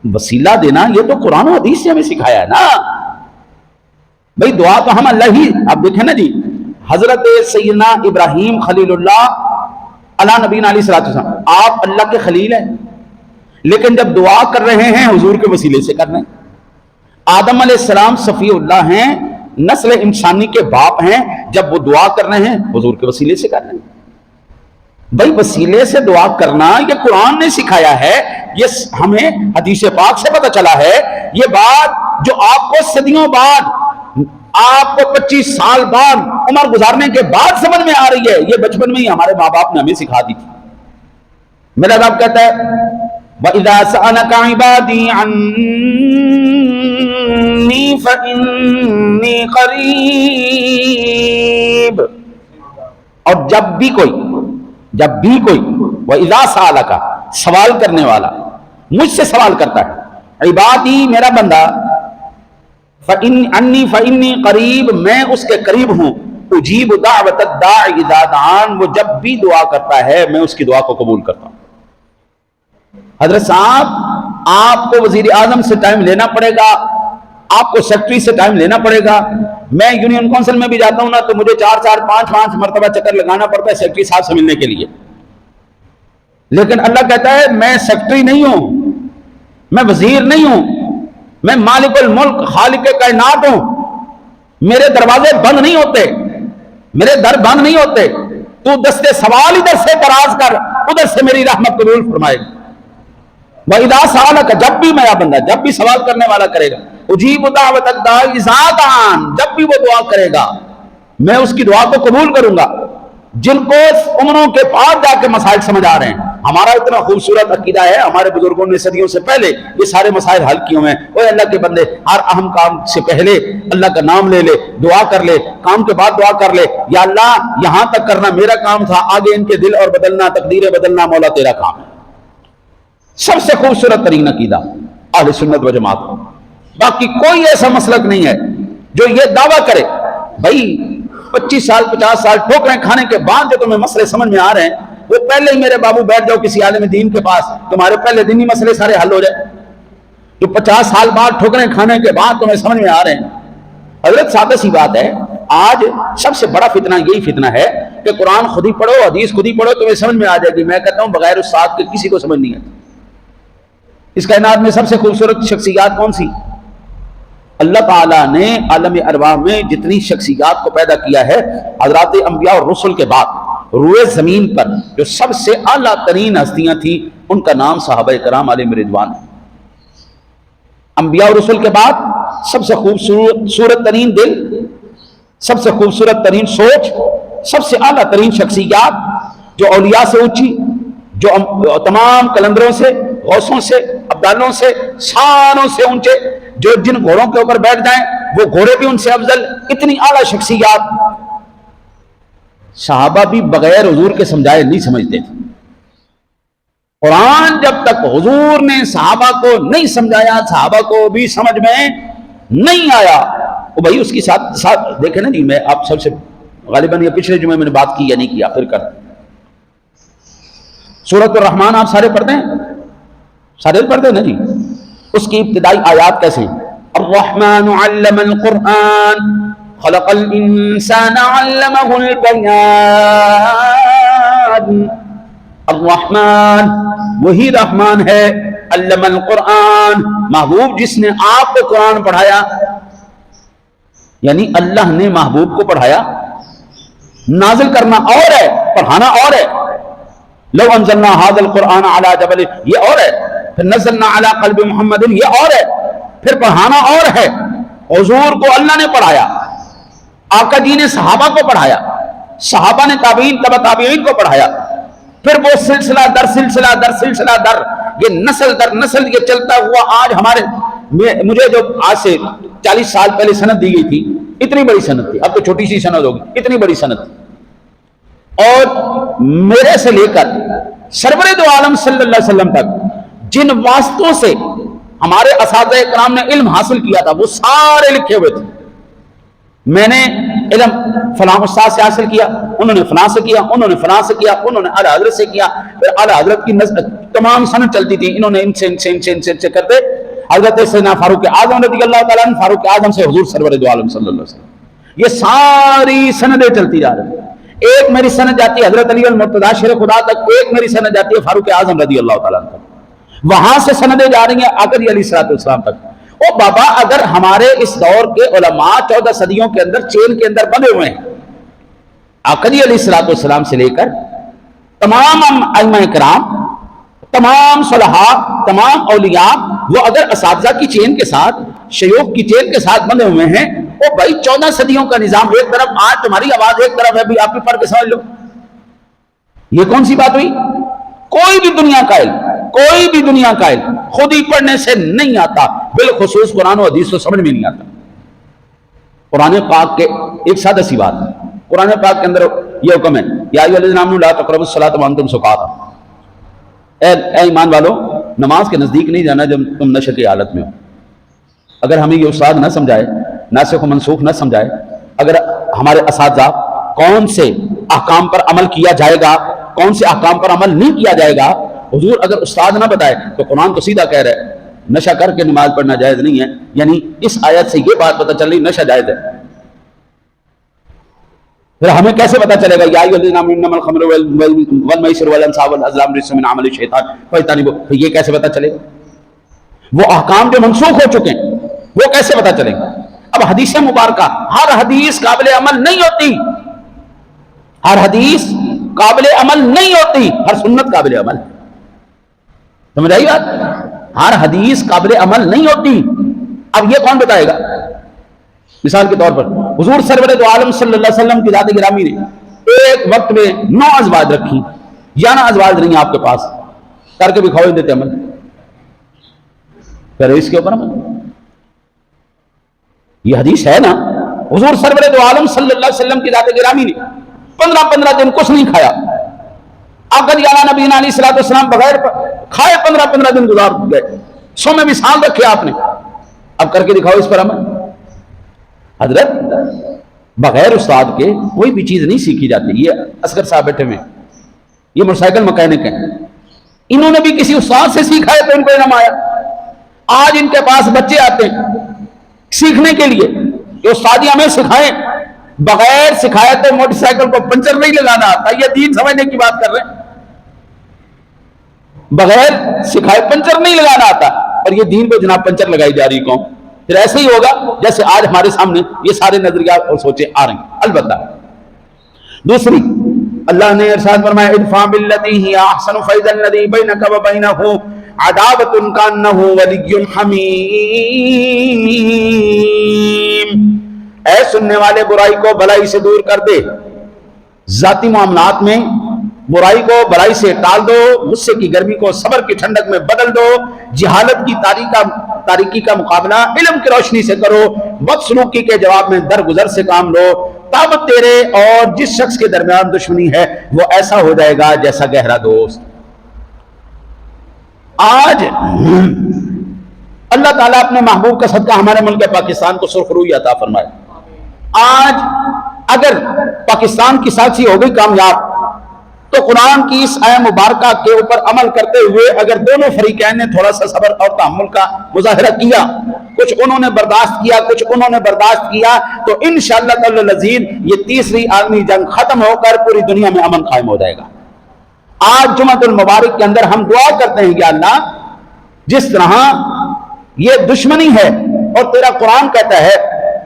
وسیلہ دینا یہ تو قرآن و حدیث سے ہمیں سکھایا ہے نا۔ بھئی دعا تو ہم اللہ ہی، آپ دیکھیں نا جی، حضرت سیدنا ابراہیم خلیل اللہ علی نبینا علیہ السلام، آپ اللہ کے خلیل ہیں، لیکن جب دعا کر رہے ہیں حضور کے وسیلے سے کر رہے ہیں۔ آدم علیہ السلام صفی اللہ ہیں، نسل انسانی کے باپ ہیں، جب وہ دعا کر رہے ہیں حضور کے وسیلے سے کر رہے ہیں۔ بھئی وسیلے سے دعا کرنا یہ قرآن نے سکھایا ہے، یہ ہمیں حدیث پاک سے پتہ چلا ہے۔ یہ بات جو آپ کو صدیوں بعد، آپ کو 25 سال بعد، عمر گزارنے کے بعد سمجھ میں آ رہی ہے، یہ بچپن میں ہی ہمارے ماں باپ نے ہمیں سکھا دی تھی۔ میرا باپ کہتا ہے وَإِذَا سَأَلَكَ عِبَادِي عَنِّي فَإِنِّي قَرِيبٌ. اور جب بھی کوئی وَإِذَا سَأَلَكَ سوال کرنے والا مجھ سے سوال کرتا ہے، عبادی میرا بندہ، فَإِنِّي قَرِيب میں اس کے قریب ہوں، اجیب دعوت الداع اذا دعان وہ جب بھی دعا کرتا ہے میں اس کی دعا کو قبول کرتا ہوں. حضرت صاحب آپ کو وزیر اعظم سے ٹائم لینا پڑے گا، آپ کو سیکرٹری سے ٹائم لینا پڑے گا. میں یونین کونسل میں بھی جاتا ہوں نا تو مجھے 4-5 مرتبہ چکر لگانا پڑتا ہے سیکرٹری صاحب سے ملنے کے لیے. لیکن اللہ کہتا ہے میں سیکرٹری نہیں ہوں، میں وزیر نہیں ہوں، میں مالک الملک خالق کائنات ہوں. میرے دروازے بند نہیں ہوتے، میرے در بند نہیں ہوتے. تو دستے سوال ادھر سے دراز کر، ادھر سے میری رحمت قبول فرمائے گا. وَإِذَا سَأَلَكَ جب بھی میرا بندہ، جب بھی سوال کرنے والا کرے گا، اجیب دعوت الداع اذا دعان جب بھی وہ دعا کرے گا میں اس کی دعا کو قبول کروں گا. جن کو عمروں کے بعد جا کے مسائل سمجھ آ رہے ہیں، ہمارا اتنا خوبصورت عقیدہ ہے، ہمارے بزرگوں نے صدیوں سے پہلے یہ سارے مسائل حل کیے ہوئے ہیں. اوے اللہ کے بندے، ہر اہم کام سے پہلے اللہ کا نام لے لے، دعا کر لے، کام کے بعد دعا کر لے، یا اللہ یہاں تک کرنا میرا کام تھا، آگے ان کے دل اور بدلنا، تقدیریں بدلنا مولا تیرا کام ہے. سب سے خوبصورت ترین عقیدہ اہل سنت و جماعت. باقی کوئی ایسا مسلک نہیں ہے جو یہ دعویٰ کرے بھائی 25 سال 50 سال ٹھوکریں کھانے کے بعد جو تمہیں مسئلے سمجھ میں آ رہے ہیں، وہ پہلے ہی میرے بابو بیٹھ جاؤ کسی عالم دین کے پاس، تمہارے پہلے دن ہی مسئلے سارے حل ہو جائے. جو 50 سال بعد ٹھوکریں کھانے کے بعد تمہیں سمجھ میں آ رہے ہیں. حضرت سادہ سی بات ہے، آج سب سے بڑا فتنہ یہی فتنہ ہے کہ قرآن خود ہی پڑھو، حدیث خود ہی پڑھو، تمہیں سمجھ میں آ جائے گی. میں کہتا ہوں بغیر استاد کے کسی کو سمجھ نہیں آتی. اس کائنات میں سب سے خوبصورت شخصیات کون سی؟ اللہ تعالیٰ نے عالم ارواح میں جتنی شخصیات کو پیدا کیا ہے، حضرات انبیاء اور رسل کے بعد روئے زمین پر جو سب سے اعلیٰ ترین ہستیاں تھیں ان کا نام صحابہ کرام علیہم رضوان ہے. انبیاء اور رسل کے بعد سب سے خوبصورت ترین دل، سب سے خوبصورت ترین سوچ، سب سے اعلیٰ ترین شخصیات، جو اولیاء سے اونچی، جو تمام کلندروں سے، غوثوں سے، ابدالوں سے، سانوں سے اونچے، جو جن گھوڑوں کے اوپر بیٹھ جائیں وہ گھوڑے بھی ان سے افضل، اتنی اعلیٰ شخصیات. صحابہ بھی بغیر حضور کے سمجھائے نہیں سمجھتے تھے. قرآن جب تک حضور نے صحابہ کو نہیں سمجھایا، صحابہ کو بھی سمجھ میں نہیں آیا. وہ بھائی اس کی ساتھ دیکھیں نا جی، میں آپ سب سے غالباً یہ پچھلے جمعے میں نے بات کی یا نہیں کی، آخر کر سورۃ الرحمن آپ سارے پڑھتے ہیں؟ سارے پڑھتے ہیں نا جی. اس کی ابتدائی آیات کیسے ہیں؟ الرحمن علم القرآن خلق الانسان علمہ البیان. الرحمن وہی رحمان ہے، علم القرآن محبوب جس نے آپ کو قرآن پڑھایا. یعنی اللہ نے محبوب کو پڑھایا. نازل کرنا اور ہے، پڑھانا اور ہے. لو انزلنا هذا القرآن على جبل یہ اور ہے، پھر نزلنا على قلب محمد یہ اور ہے، پھر پڑھانا اور ہے. حضور کو اللہ نے پڑھایا، آقا جی نے صحابہ کو پڑھایا، صحابہ نے تابعین تبع تابعین کو پڑھایا، پھر وہ سلسلہ در سلسلہ در سلسلہ در یہ نسل در نسل یہ چلتا ہوا آج ہمارے مجھے جو آج سے 40 سال پہلے سند دی گئی تھی، اتنی بڑی سند تھی، اب تو چھوٹی سی سند ہوگی، اتنی بڑی سند تھی. اور میرے سے لے کر سرور دو عالم صلی اللہ علیہ وسلم تک جن واسطوں سے ہمارے اساتذہ کرام نے علم حاصل کیا تھا وہ سارے لکھے ہوئے تھے. میں نے علم فلاں استاد سے حاصل کیا، انہوں نے فلاں سے کیا، انہوں نے فلاں سے کیا، انہوں نے اعلیٰ حضرت سے کیا، پھر اعلیٰ حضرت کی تمام سند چلتی تھی، انہوں نے ان سے کرتے حضرت سیدنا فاروق اعظم رضی اللہ تعالیٰ عنہ، فاروق اعظم سے حضور سرور دو عالم صلی اللہ علیہ وسلم. یہ ساری سندیں چلتی جا رہی ہیں. ایک میری سند جاتی ہے حضرت علی المرتضیٰ شیر خدا تک، ایک میری سند جاتی ہے فاروق اعظم رضی اللہ تعالیٰ عنہ تک. وہاں سے سندیں جا رہی ہیں آقا جی علیہ السلام تک. او بابا اگر ہمارے اس دور کے علماء 14 صدیوں کے اندر چین کے اندر بندے ہوئے ہیں، آقا جی علیہ السلام سے لے کر تمام ائمہ کرام، تمام صلحاء، تمام اولیاء، وہ اگر اساتذہ کی چین کے ساتھ، شیوخ کی چین کے ساتھ بندے ہوئے ہیں، او بھائی 14 صدیوں کا نظام ایک طرف، آج تمہاری آواز ایک طرف ہے، بھی آپ بھی پڑھ کے سمجھ لو. یہ کون سی بات ہوئی؟ کوئی بھی دنیا کا علم کوئی بھی دنیا کا علم خود ہی پڑھنے سے نہیں آتا، بالخصوص قرآن و حدیث تو سمجھ میں نہیں آتا۔ قرآن پاک کے ایک سادہ سی بات ہے، قرآن پاک کے اندر یہ حکم ہے یا ایھا الذین آمنوا لا تقربوا الصلاۃ وانتم سکارى، اے ایمان والو نماز کے نزدیک نہیں جانا جب تم نشے کی حالت میں ہو۔ اگر ہمیں یہ استاد نہ سمجھائے، ناسخ و منسوخ نہ سمجھائے، اگر ہمارے اساتذہ کون سے احکام پر عمل کیا جائے گا، کون سے احکام پر عمل نہیں کیا جائے گا، حضور اگر استاد نہ بتائے تو قرآن تو سیدھا کہہ رہا ہے نشہ کر کے نماز پڑھنا جائز نہیں ہے، یعنی اس آیت سے یہ بات پتہ چل رہی نشہ جائز ہے۔ پھر ہمیں کیسے پتہ چلے گا یا ایھا الذین آمنوا انما الخمر والمیسر والانصاب والازلام رجس من عمل الشیطان فاجتنبوہ، پھر یہ کیسے پتہ چلے گا؟ وہ احکام جو منسوخ ہو چکے ہیں وہ کیسے پتہ چلیں گا؟ اب حدیث مبارکہ ہر حدیث قابل عمل نہیں ہوتی، ہر حدیث قابل عمل نہیں ہوتی، ہر سنت قابل عمل، سمجھ آئی بات؟ ہر حدیث قابل عمل نہیں ہوتی۔ اب یہ کون بتائے گا؟ مثال کے طور پر حضور سرور دو عالم صلی اللہ علیہ وسلم کی ذات گرامی نے ایک وقت میں 9 ازواج رکھی، 11 ازواج رہی ہیں آپ کے پاس، کر کے بھی کھوئے دیتے عمل، کرے اس کے اوپر عمل۔ یہ حدیث ہے نا، حضور سرور دو عالم صلی اللہ علیہ وسلم کی ذات گرامی نے 15 دن کچھ نہیں کھایا، آقا جانا نبی علیہ الصلوۃ والسلام بغیر کھائے 15 دن گزار گئے، سو میں بھی سال رکھے آپ نے، اب کر کے دکھاؤ اس پر عمل۔ حضرت بغیر استاد کے کوئی بھی چیز نہیں سیکھی جاتی۔ یہ اصغر صاحب بیٹھے میں، یہ موٹر سائیکل مکینک ہیں، انہوں نے بھی کسی استاد سے سیکھا ہے تو ان کو انعام آیا۔ آج ان کے پاس بچے آتے ہیں سیکھنے کے لیے کہ استاد جی ہمیں سکھائیں، بغیر سکھائے تو موٹر سائیکل کو پنچر نہیں لگانا آتا، یہ دین سمجھنے کی بات کر رہے ہیں، بغیر سکھائے پنچر نہیں لگانا آتا، اور یہ دین پہ جناب پنچر لگائی جا رہی قوم۔ پھر ایسے ہی ہوگا جیسے آج ہمارے سامنے یہ سارے نظریات اور سوچیں آ رہے ہیں۔ البتہ دوسری، اللہ نے ارشاد فرمایا ادفع بالتی ہی احسن فاذا الذی بینک وبینہ عداوۃ کانہ ولی حمیم، اے سننے والے برائی کو بھلائی سے دور کر دے، ذاتی معاملات میں برائی کو بھلائی سے ٹال دو، غصے کی گرمی کو صبر کی ٹھنڈک میں بدل دو، جہالت کی تاریکی کا مقابلہ علم کی روشنی سے کرو، بدسلوکی کے جواب میں درگزر سے کام لو، تب تیرے اور جس شخص کے درمیان دشمنی ہے وہ ایسا ہو جائے گا جیسا گہرا دوست۔ آج اللہ تعالیٰ اپنے محبوب کا صدقہ ہمارے ملک پاکستان کو سرخ روئی عطا فرمائے۔ آج اگر پاکستان کی سازشی ہو گئی کامیاب تو قرآن کی اس آیہ مبارکہ کے اوپر عمل کرتے ہوئے اگر دونوں فریقین نے تھوڑا سا صبر اور تحمل کا مظاہرہ کیا، کچھ انہوں نے برداشت کیا کچھ انہوں نے برداشت کیا، تو انشاءاللہ تعالی العزیز یہ تیسری عالمی جنگ ختم ہو کر پوری دنیا میں امن قائم ہو جائے گا۔ آج جمعۃ المبارک کے اندر ہم دعا کرتے ہیں کہ اللہ جس طرح یہ دشمنی ہے اور تیرا قرآن کہتا ہے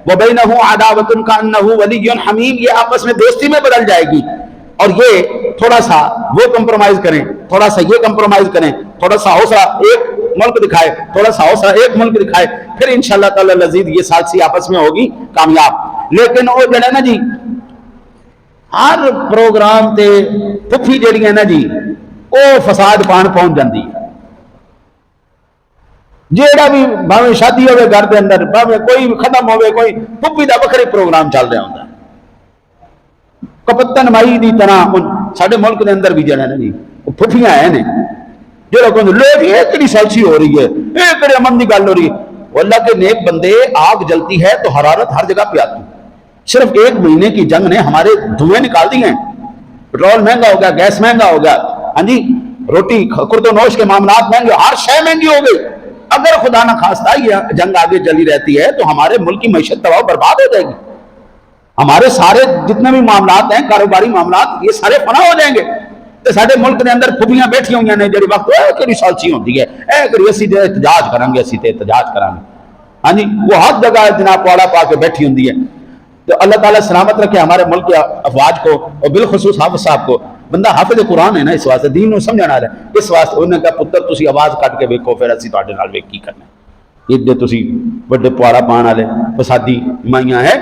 وَبَيْنَهُ عَدَاوَةٌ كَأَنَّهُ وَلِيٌّ حَمِيمٌ، یہ آپس میں دوستی میں بدل جائے گی، اور یہ تھوڑا سا وہ کمپرومائز کریں، تھوڑا سا یہ کمپرومائز کریں، تھوڑا سا حوصلہ ایک ملک دکھائے، تھوڑا سا حوصلہ ایک ملک دکھائے، پھر انشاءاللہ تعالی العزیز یہ سازشی آپس میں ہوگی کامیاب۔ لیکن وہ جڑا نا جی ہر پروگرام تے پھپھی جڑی ہے نا جی وہ فساد پان پہنچ جاندی ہے، جیڑا بھی بھاویں شادی ہوئے گھر دے اندر، بھاویں کوئی ختم ہوئے، کوئی پھپھی دا بکھری پروگرام چل رہا ہوتا ہے، کپتن مائی دی طرح ساڈے ملک دے اندر بھی جڑا نا جی پھپھیاں ہیں نے جو لوگ لوگ ایک کڑی سالسی ہو رہی ہے، ایک کڑی امن دی گل ہو رہی ہے، وہ اللہ کے نیک بندے آگ جلتی ہے تو حرارت ہر جگہ پہ آتی، صرف 1 مہینے کی جنگ نے ہمارے دھوئیں نکال دی ہیں، پٹرول مہنگا ہو گیا، گیس مہنگا ہو گیا، ہاں جی روٹی خرد و نوش کے معاملات مہنگے، ہر شے مہنگی ہو گئی۔ اگر خدا نہ خواستہ یہ جنگ آگے چلی رہتی ہے تو ہمارے ملک کی معیشت تباہ برباد ہو جائے گی، ہمارے سارے جتنے بھی معاملات ہیں کاروباری معاملات یہ سارے فنا ہو جائیں گے۔ تو سارے ملک کے اندر پھپیاں بیٹھی ہوئی ہیں جڑی وقت کہڑی سالسی ہوتی ہے، اسی تے احتجاج کریں گے، اسی تے احتجاج کریں گے، ہاں جی وہ ہر جگہ جناب پواڑا پا کے بیٹھی ہوتی ہے۔ تو اللہ تعالیٰ سلامت رکھے ہمارے ملک کے افواج کو، اور بالخصوص حافظ صاحب کو، بندہ حافظ قرآن ہے نا، اس واسطے دین نو سمجھنا ہے، اس واسطے انہوں نے کہا پتر تسی آواز کٹ کے ویکھو پھر اسی تہاڈے نال ویکھ کی کرنا، یہ تسی بڑے پواڑا پان والے فسادی مائیاں ہے،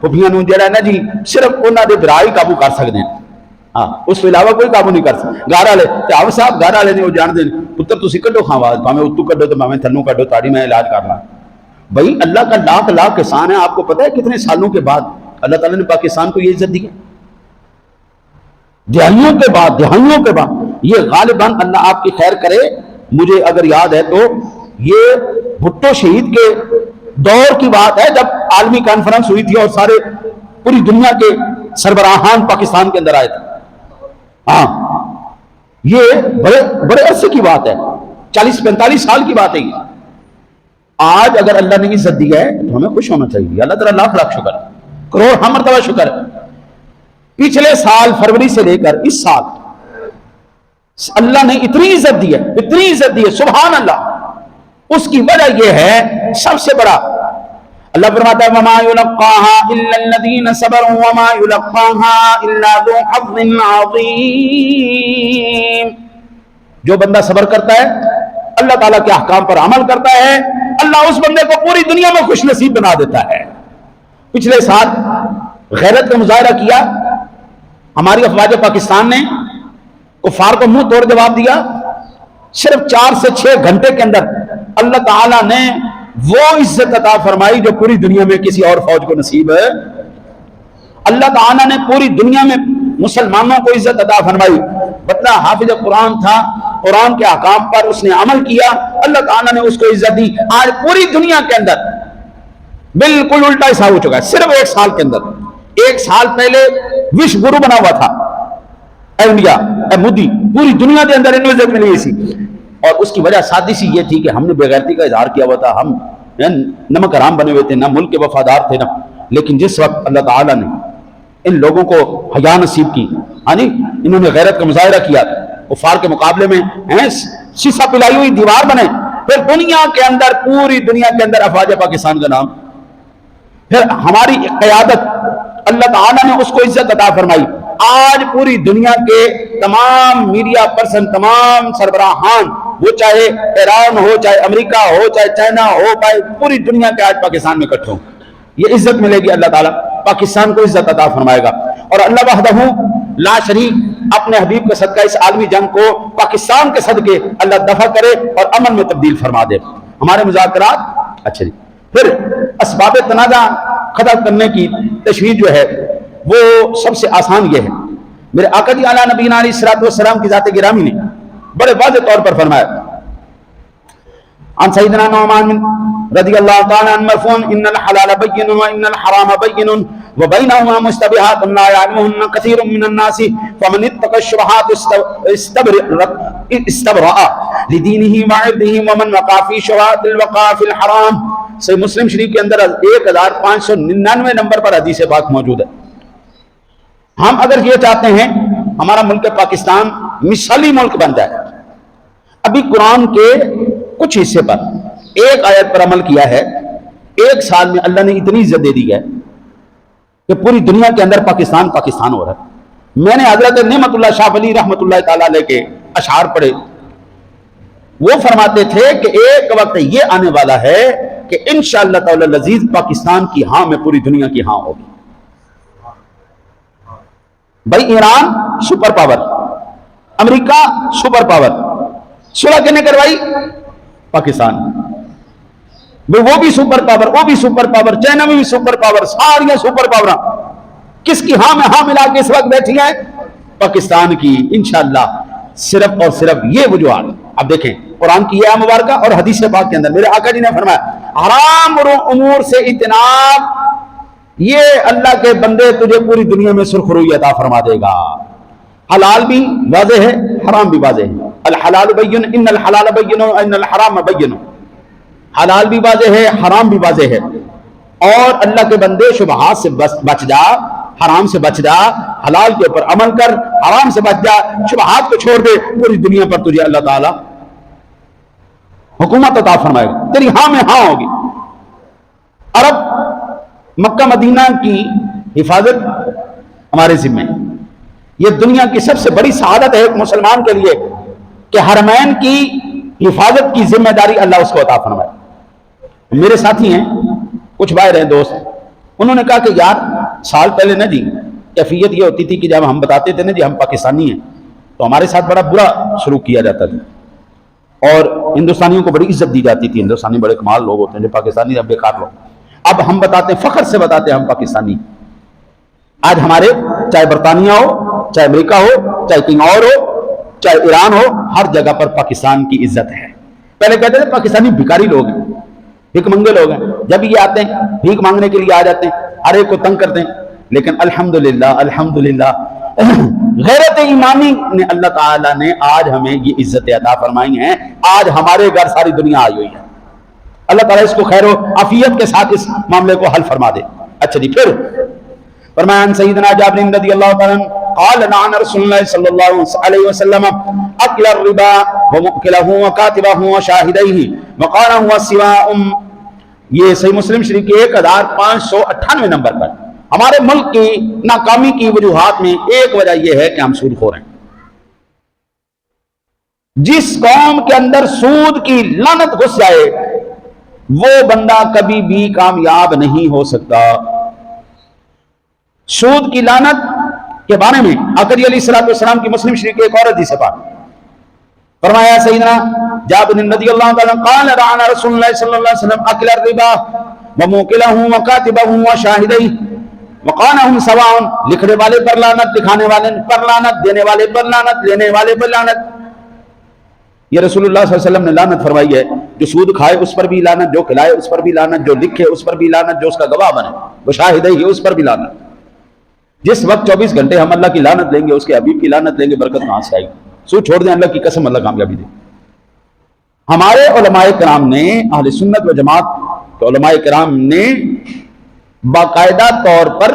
پھپھیاں نو جڑا ہے نا جی صرف انہاں دے برا ہی قابو کر سکدے ہیں، ہاں اس کے علاوہ کوئی قابو نہیں کر سکتا. گھر والے تے آو صاحب گھر والے نے وہ جان دے پتر تسی کڈو کھاں آواز بھاویں اتو کڈو تے بھاویں تھنوں کڈو تاڑی میں علاج کرنا. بھائی اللہ کا لاکھ لاکھ احسان ہے. آپ کو پتہ ہے کتنے سالوں کے بعد اللہ تعالیٰ نے پاکستان کو یہ عزت دی ہے؟ دہائیوں کے بعد. یہ غالباً اللہ آپ کی خیر کرے. مجھے اگر یاد ہے تو یہ بھٹو شہید کے دور کی بات ہے جب عالمی کانفرنس ہوئی تھی اور سارے پوری دنیا کے سربراہان پاکستان کے اندر آئے تھے. ہاں یہ بڑے عرصے کی بات ہے, 40-45 سال کی بات ہے یہ. آج اگر اللہ نے عزت دی ہے تو ہمیں خوش ہونا چاہیے. اللہ تعالیٰ لاکھ لاکھ شکر, کروڑ مرتبہ شکر. پچھلے سال فروری سے لے کر اس سال اللہ نے اتنی عزت دی ہے, سبحان اللہ. اس کی وجہ یہ ہے سب سے بڑا, اللہ فرماتا ہے وَمَا يُلَقَّاهَا إِلَّا الَّذِينَ صَبَرُوا وَمَا يُلَقَّاهَا إِلَّا ذُو حَظٍّ عَظِيمٍ. جو بندہ صبر کرتا ہے, اللہ تعالیٰ کے احکام پر عمل کرتا ہے, اللہ اس بندے کو پوری دنیا میں خوش نصیب بنا دیتا ہے. پچھلے سال غیرت کا مظاہرہ کیا ہماری افواج پاکستان نے, کفار کو منہ توڑ جواب دیا. صرف 4 سے 6 گھنٹے کے اندر اللہ تعالیٰ نے وہ عزت عطا فرمائی جو پوری دنیا میں کسی اور فوج کو نصیب ہے. اللہ تعالیٰ نے پوری دنیا میں مسلمانوں کو عزت عطا فرمائی. بندہ حافظ قرآن تھا, قرآن کے احکام پر اس نے عمل کیا, اللہ تعالیٰ نے اس کو عزت دی. آج پوری دنیا کے اندر بالکل الٹا ایسا ہو چکا ہے. صرف 1 سال کے اندر, 1 سال پہلے وش گرو بنا ہوا تھا انڈیا, مودی, پوری دنیا کے اندر عزت ملی سی. اور اس کی وجہ سادی سی یہ تھی کہ ہم نے بےغیرتی کا اظہار کیا ہوا تھا, ہم نمک حرام بنے ہوئے تھے, نہ ملک کے وفادار تھے نہ. لیکن جس وقت اللہ تعالیٰ نے ان لوگوں کو حیا نصیب کی, انہوں نے غیرت کا مظاہرہ کیا, کفار کے مقابلے میں شیشہ پلائی ہوئی دیوار بنے, پھر دنیا کے اندر, پوری دنیا کے اندر افواج پاکستان کا نام, پھر ہماری قیادت, اللہ تعالیٰ نے اس کو عزت عطا فرمائی. آج پوری دنیا کے تمام میڈیا پرسن, تمام سربراہان, وہ چاہے ایران ہو, چاہے امریکہ ہو, چاہے چائنا ہو, پوری دنیا کے آج پاکستان میں اکٹھے ہوں. یہ عزت ملے گی, اللہ تعالیٰ پاکستان کو عزت عطا فرمائے گا. اور اللہ وحدہ لا شریک اپنے حبیب کے صدقہ اس عالمی جنگ کو پاکستان کے صدقے اللہ دفع کرے اور امن میں تبدیل فرما دے. ہمارے مذاکرات اچھا جی. پھر اسباب تنازع ختم کرنے کی تشویش جو ہے وہ سب سے آسان یہ ہے. میرے آقا جی اعلیٰ نبینا علیہ الصلوۃ والسلام کی ذات گرامی نے بڑے واضح طور پر فرمایا, عن سیدنا نعمان رضی اللہ تعالی عنہ مرفوعا ان الحلال بین وان الحرام بین وبینهما مشتبهات لا يعلمهن كثير من الناس فمن اتقى الشبهات استبرأ لدینه وعرضه ومن وقع في شبهات وقع في الحرام. صحیح مسلم شریف کے اندر 1599 نمبر پر حدیث پاک موجود ہے. ہم اگر یہ چاہتے ہیں ہمارا ملک پاکستان مثالی ملک بن جائے, ابھی قرآن کے کچھ حصے پر ایک آیت پر عمل کیا ہے, 1 سال میں اللہ نے اتنی عزت دے دی ہے کہ پوری دنیا کے اندر پاکستان ہو رہا ہے. میں نے حضرت نعمت اللہ شاہ ولی رحمۃ اللہ تعالیٰ علیہ کے اشعار پڑھے. وہ فرماتے تھے کہ ایک وقت یہ آنے والا ہے کہ انشاءاللہ تعالی العزیز پاکستان کی ہاں میں پوری دنیا کی ہاں ہوگی. بھائی ایران سپر پاور, امریکہ سپر پاور, صلح کنے کروائی پاکستان, وہ بھی سپر پاور, وہ بھی سپر پاور, چائنا میں بھی سپر پاور, ساری سپر پاور کس کی ہاں میں ہاں ملا کے اس وقت بیٹھی ہیں؟ پاکستان کی. انشاءاللہ صرف اور صرف یہ وجوہات. اب دیکھیں قرآن کی یہ مبارکہ اور حدیث پاک کے اندر میرے آقا جی نے فرمایا حرام امور سے اجتناب, یہ اللہ کے بندے تجھے پوری دنیا میں سرخروئی عطا فرما دے گا. حلال بھی واضح ہے, حرام بھی واضح ہے. الحلال بین ان الحلال بین ان الحرام بین, حلال بھی واضح ہے, حرام بھی واضح ہے. اور اللہ کے بندے شبہات سے بچ جا, حرام سے بچ جا, حلال کے اوپر عمل کر, حرام سے بچ جا, شبہات کو چھوڑ دے, پوری دنیا پر تجھے اللہ تعالی حکومت عطا فرمائے گا, تیری ہاں میں ہاں ہوگی. عرب مکہ مدینہ کی حفاظت ہمارے ذمہ ہے. یہ دنیا کی سب سے بڑی سعادت ہے ایک مسلمان کے لیے کہ حرمین کی حفاظت کی ذمہ داری اللہ اس کو عطا فرمائے. میرے ساتھی ہیں, کچھ بھائی رہے دوست, انہوں نے کہا کہ یار سال پہلے نہ جی کیفیت یہ ہوتی تھی کہ جب ہم بتاتے تھے نا جی ہم پاکستانی ہیں تو ہمارے ساتھ بڑا برا سلوک کیا جاتا تھا، اور ہندوستانیوں کو بڑی عزت دی جاتی تھی، ہندوستانی بڑے کمال لوگ ہوتے ہیں، جو پاکستانی اب بیکار لوگ۔ اب ہم بتاتے ہیں، فخر سے بتاتے ہیں ہم پاکستانی۔ آج ہمارے چاہے برطانیہ ہو، چاہے امریکہ ہو، چاہے کہیں اور ہو، چاہے ایران ہو، ہر جگہ پر پاکستان کی عزت ہے۔ پہلے کہتے تھے پاکستانی بھکاری لوگ ہیں، بھیک منگے لوگ ہیں، جب یہ آتے ہیں بھیک مانگنے کے لیے آ جاتے ہیں، ہر ایک کو تنگ کرتے ہیں۔ لیکن الحمدللہ غیرت ایمانی نے اللہ تعالیٰ نے آج ہمیں یہ عزت عطا فرمائی ہیں، آج ہمارے گھر ساری دنیا آئی ہوئی ہے۔ اللہ تعالیٰ اس کو خیر و عافیت کے ساتھ اس معاملے کو حل فرما دے۔ اچھا جی، پھر فرمایا سیدنا جابر رضی اللہ تعالیٰ عنہ قال لعن رسول اللہ صلی اللہ علیہ وسلم اکل الربا ومؤکلہ وکاتبہ وشاہدیہ وقالہ والسواء۔ یہ صحیح مسلم شریف کے 1598 نمبر پر۔ ہمارے ملک کی ناکامی کی وجوہات میں ایک وجہ یہ ہے کہ ہم سود خور ہیں۔ جس قوم کے اندر سود کی لعنت گھس جائے وہ بندہ کبھی بھی کامیاب نہیں ہو سکتا۔ سود کی لعنت کے بارے میں آقا علیہ السلام کی مسلم شریف کے ایک اور حدیث پاک فرمایا سیدنا جابر رضی اللہ عنہ قال لعن رسول اللہ صلی اللہ علیہ وسلم اکل الربا وموکلہ وکاتبہ وشاہدیہ وقانہم سواء۔ لکھنے والے پر لعنت، لکھانے والے پر لعنت، دینے والے پر لعنت، لینے والے پر لعنت۔ یہ رسول اللہ صلی اللہ علیہ وسلم نے لعنت فرمائی ہے۔ جو سود کھائے اس پر بھی لعنت، جو کھلائے اس پر بھی لعنت، جو لکھے اس پر بھی لعنت، جو اس کا گواہ بنے وہ شاہد ہے اس پر بھی لعنت۔ جس وقت 24 گھنٹے ہم اللہ کی لعنت لیں گے، اس کے حبیب کی لعنت لیں گے، برکت کہاں سے آئے گی؟ سود چھوڑ دیں، اللہ کی قسم اللہ کامیابی دے۔ ہمارے علماء کرام نے، اہل سنت و جماعت کے علماء کرام نے باقاعدہ طور پر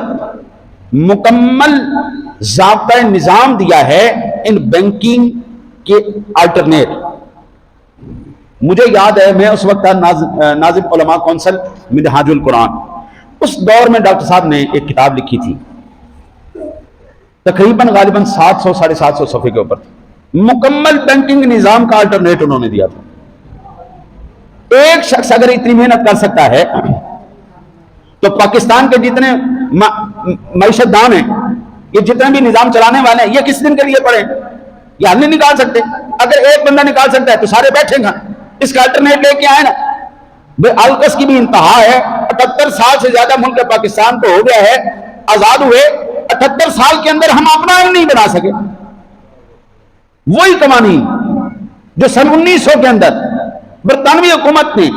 مکمل ضابطۂ نظام دیا ہے ان بینکنگ کے الٹرنیٹ۔ مجھے یاد ہے میں اس وقت ناظم علماء کونسل منہاج القرآن، اس دور میں ڈاکٹر صاحب نے ایک کتاب لکھی تھی، تقریباً غالباً 700 ساڑھے 700 صفحے کے اوپر تھی۔ مکمل بینکنگ نظام کا الٹرنیٹ انہوں نے دیا تھا۔ ایک شخص اگر اتنی محنت کر سکتا ہے تو پاکستان کے جتنے معیشت دان ہیں، یہ جتنے بھی نظام چلانے والے ہیں، یہ کس دن کے لیے پڑھیں؟ یہ حل نہیں نکال سکتے۔ اگر ایک بندہ نکال سکتا ہے تو سارے بیٹھیں گا، اس کا الٹرنیٹ لے کے آئے نا۔ بے الکس کی بھی انتہا ہے، 78 سال سے زیادہ ملک پاکستان کو ہو گیا ہے، آزاد ہوئے 78 سال کے اندر ہم اپنا آئین نہیں بنا سکے۔ وہی قوانین جو سن 1900 کے اندر برطانوی حکومت نے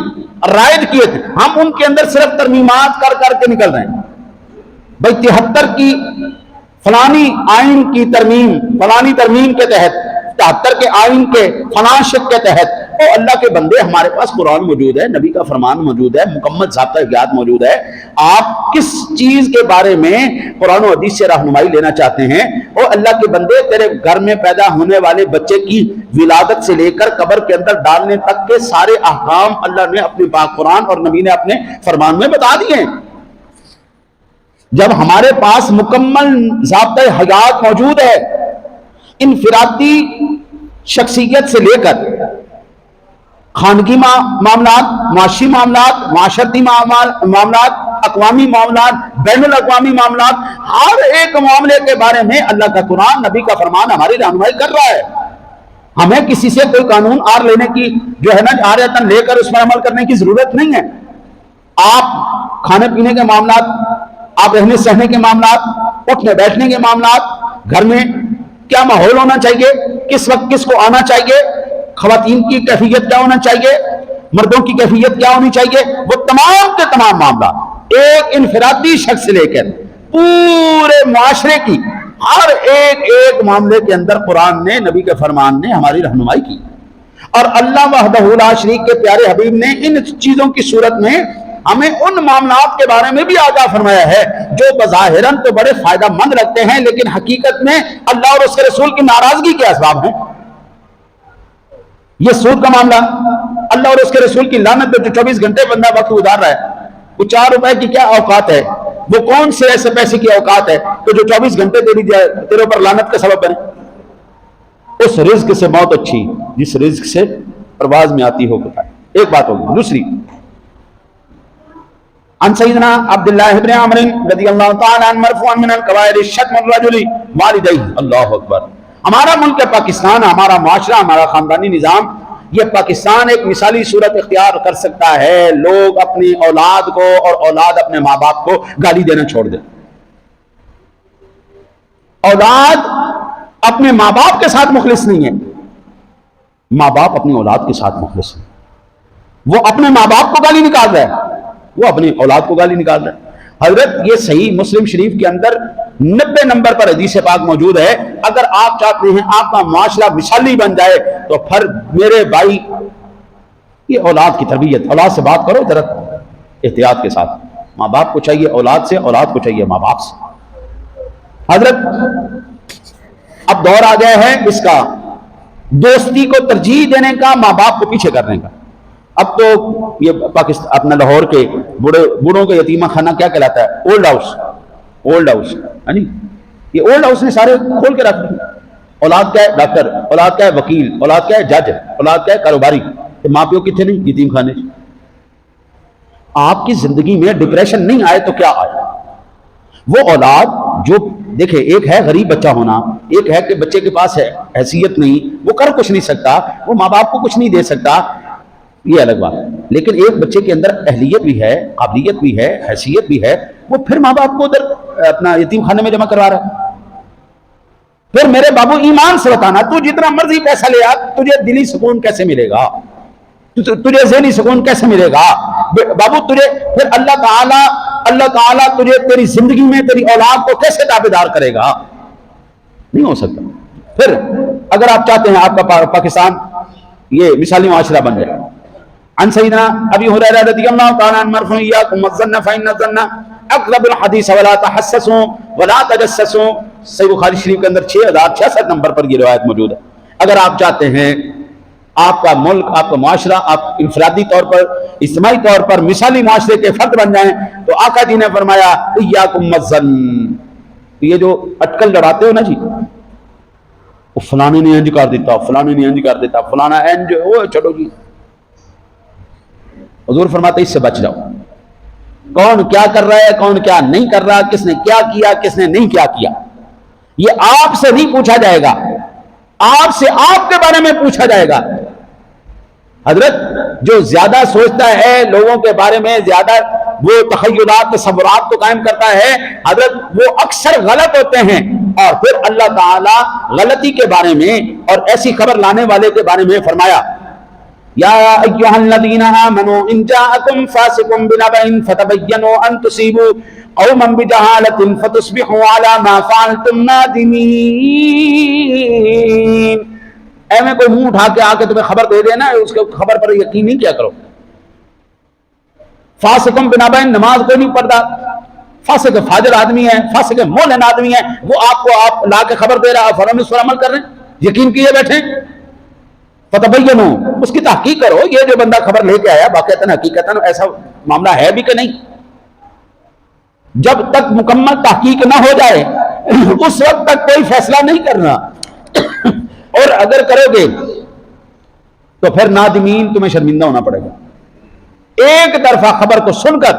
رائج کیے تھے، ہم ان کے اندر صرف ترمیمات کر کر کے نکل رہے ہیں۔ بھائی 73 کی فلانی آئین کی ترمیم، فلانی ترمیم کے تحت، 73 کے آئین کے فلاں شق کے تحت، او اللہ کے بندے ہمارے پاس قرآن موجود ہے، نبی کا فرمان موجود ہے، مکمل ضابطہ حیات موجود ہے۔ آپ کس چیز کے بارے میں قرآن و حدیث سے رہنمائی لینا چاہتے ہیں؟ او اللہ کے بندے، تیرے گھر میں پیدا ہونے والے بچے کی ولادت سے لے کر قبر کے اندر ڈالنے تک کے سارے احکام اللہ نے اپنے پاک قرآن اور نبی نے اپنے فرمان میں بتا دیے ہیں۔ جب ہمارے پاس مکمل ضابطۂ حیات موجود ہے، انفرادی شخصیت سے لے کر خانگی معاملات، معاشی معاملات، معاشرتی معاملات، اقوامی معاملات، بین الاقوامی معاملات، ہر ایک معاملے کے بارے میں اللہ کا قرآن، نبی کا فرمان ہماری رہنمائی کر رہا ہے۔ ہمیں کسی سے کوئی قانون آر لینے کی جو ہے نا آریتن لے کر اس پر عمل کرنے کی ضرورت نہیں ہے۔ آپ کھانے پینے کے معاملات، آپ رہنے سہنے کے معاملات، اٹھنے بیٹھنے کے معاملات، گھر میں کیا ماحول ہونا چاہیے، کس وقت کس کو آنا چاہیے، خواتین کی کیفیت کیا ہونا چاہیے، مردوں کی کیفیت کیا ہونی چاہیے، وہ تمام کے تمام معاملات ایک انفرادی شخص سے لے کر پورے معاشرے کی ہر ایک معاملے کے اندر قرآن نے، نبی کے فرمان نے ہماری رہنمائی کی۔ اور اللہ وحدہ لا شریک کے پیارے حبیب نے ان چیزوں کی صورت میں ہمیں ان معاملات کے بارے میں بھی آگاہ فرمایا ہے جو بظاہراً تو بڑے فائدہ مند رکھتے ہیں، لیکن حقیقت میں اللہ اور اس کے رسول کی ناراضگی کے اسباب ہیں۔ یہ سود کا معاملہ، اللہ اور اس کے رسول کی لعنت پہ جو 24 گھنٹے بندہ وقت گزار رہا ہے، وہ 4 روپے کی کیا اوقات ہے، وہ کون سے ایسے پیسے کی اوقات ہے کہ جو 24 گھنٹے تیرے اوپر لعنت کا سبب بنے؟ اس رزق سے موت اچھی جس رزق سے پرواز میں آتی ہو۔ ایک بات ہوگی۔ دوسری، عن سیدنا عبداللہ ابن عمر رضی اللہ تعالی عنہ مرفوعا من القواعد شتم الرجل والدیہ. اللہ اکبر. ہمارا ملک پاکستان، ہمارا معاشرہ، ہمارا خاندانی نظام، یہ پاکستان ایک مثالی صورت اختیار کر سکتا ہے. لوگ اپنی اولاد کو اور اولاد اپنے ماں باپ کو گالی دینا چھوڑ دیں. اولاد اپنے ماں باپ کے ساتھ مخلص نہیں ہے، ماں باپ اپنی اولاد کے ساتھ مخلص ہے. وہ اپنے ماں باپ کو گالی نکال رہا ہے، وہ اپنی اولاد کو گالی نکال رہا ہے. حضرت یہ صحیح مسلم شریف کے اندر 90 نمبر پر حدیث پاک موجود ہے. اگر آپ چاہتے ہیں آپ کا معاشرہ مثالی بن جائے تو پھر میرے بھائی یہ اولاد کی تربیت، اولاد سے بات کرو ذرا احتیاط کے ساتھ. ماں باپ کو چاہیے اولاد سے، اولاد کو چاہیے ماں باپ سے. حضرت اب دور آ گیا ہے اس کا دوستی کو ترجیح دینے کا، ماں باپ کو پیچھے کرنے کا. اب تو یہ پاکستان اپنا لاہور کے بوڑھوں کا یتیمہ خانہ کیا کہلاتا ہے؟ Old house. اولڈ ہاؤس یہ اولڈ ہاؤس نے سارے کھول کے رکھ دی. اولاد کا ہے ڈاکٹر، اولاد کا ہے وکیل، اولاد کا ہے جج، اولاد کا ہے کاروباری. ماں پیو کتنے نہیں؟ یتیم خانے. آپ کی زندگی میں ڈپریشن نہیں آئے تو کیا آئے؟ وہ اولاد جو دیکھیں، ایک ہے غریب بچہ ہونا، ایک ہے کہ بچے کے پاس ہے حیثیت نہیں، وہ کر کچھ نہیں سکتا، وہ ماں باپ کو کچھ نہیں دے سکتا، یہ الگ بات. لیکن ایک بچے کے اندر اہلیت بھی ہے، قابلیت بھی ہے، حیثیت بھی ہے، وہ پھر ماں باپ کو ادھر اپنا یتیم خانے میں جمع کروا رہا ہے. پھر میرے بابو ایمان سے بتانا، تو جتنا مرضی پیسہ لے آ، تجھے دلی سکون کیسے ملے گا؟ تجھے ذہنی سکون کیسے ملے گا بابو؟ تجھے پھر اللہ تعالیٰ تجھے تیری زندگی میں تیری اولاد کو کیسے تابعدار کرے گا؟ نہیں ہو سکتا. پھر اگر آپ چاہتے ہیں آپ کا پاکستان یہ مثالی معاشرہ بن جائے. عن سیدنا ابی ہریرہ رضی اللہ تعالی عنہ مرفوعا ایاکم والظن فإن الظن اکذب الحدیث ولا تحسسوا ولا تجسسوا. صحیح بخاری شریف کے اندر 6066 نمبر پر یہ روایت موجود ہے. اگر آپ چاہتے ہیں آپ کا ملک، آپ کا معاشرہ، آپ انفرادی طور پر، اجتماعی طور پر مثالی معاشرے کے فرد بن جائیں، تو آقا جی نے فرمایا ایاکم والظن. یہ جو اٹکل لڑاتے ہو نا جی، وہ فلانے نے انج کر دیتا، فلانے نے انج کر دیتا، فلانا انج، وہ چھوڑو جی. حضور فرماتے اس سے بچ جاؤ. کون کیا کر رہا ہے، کون کیا نہیں کر رہا، کس نے کیا کیا، کس نے نہیں کیا کیا، یہ آپ سے نہیں پوچھا جائے گا، آپ سے آپ کے بارے میں پوچھا جائے گا. حضرت جو زیادہ سوچتا ہے لوگوں کے بارے میں، زیادہ وہ تخیلات تصورات کو قائم کرتا ہے، حضرت وہ اکثر غلط ہوتے ہیں. اور پھر اللہ تعالی غلطی کے بارے میں اور ایسی خبر لانے والے کے بارے میں فرمایا یا ایھا الذین آمنوا ان جاءکم فاسق بنبأ فتبینوا ان تصیبوا قوما بجہالۃ فتصبحوا علی ما فعلتم نادمین. اے میں کوئی منہ اٹھا کے آ کے تمہیں خبر دے دینا، اس کے خبر پر یقین نہیں کیا کرو. فاسق بنبأ، نماز کوئی نہیں پڑھتا، فاسق فاجر آدمی ہے، فاسق مولن آدمی ہے، وہ آپ لا کے خبر دے رہا، فوراً اس پر عمل کر رہے ہیں، یقین کیے بیٹھے. فتبینوا، اس کی تحقیق کرو، یہ جو بندہ خبر لے کے آیا واقعتاً حقیقتاً ایسا معاملہ ہے بھی کہ نہیں. جب تک مکمل تحقیق نہ ہو جائے اس وقت تک کوئی فیصلہ نہیں کرنا. اور اگر کرو گے تو پھر نادمین، تمہیں شرمندہ ہونا پڑے گا. ایک طرفہ خبر کو سن کر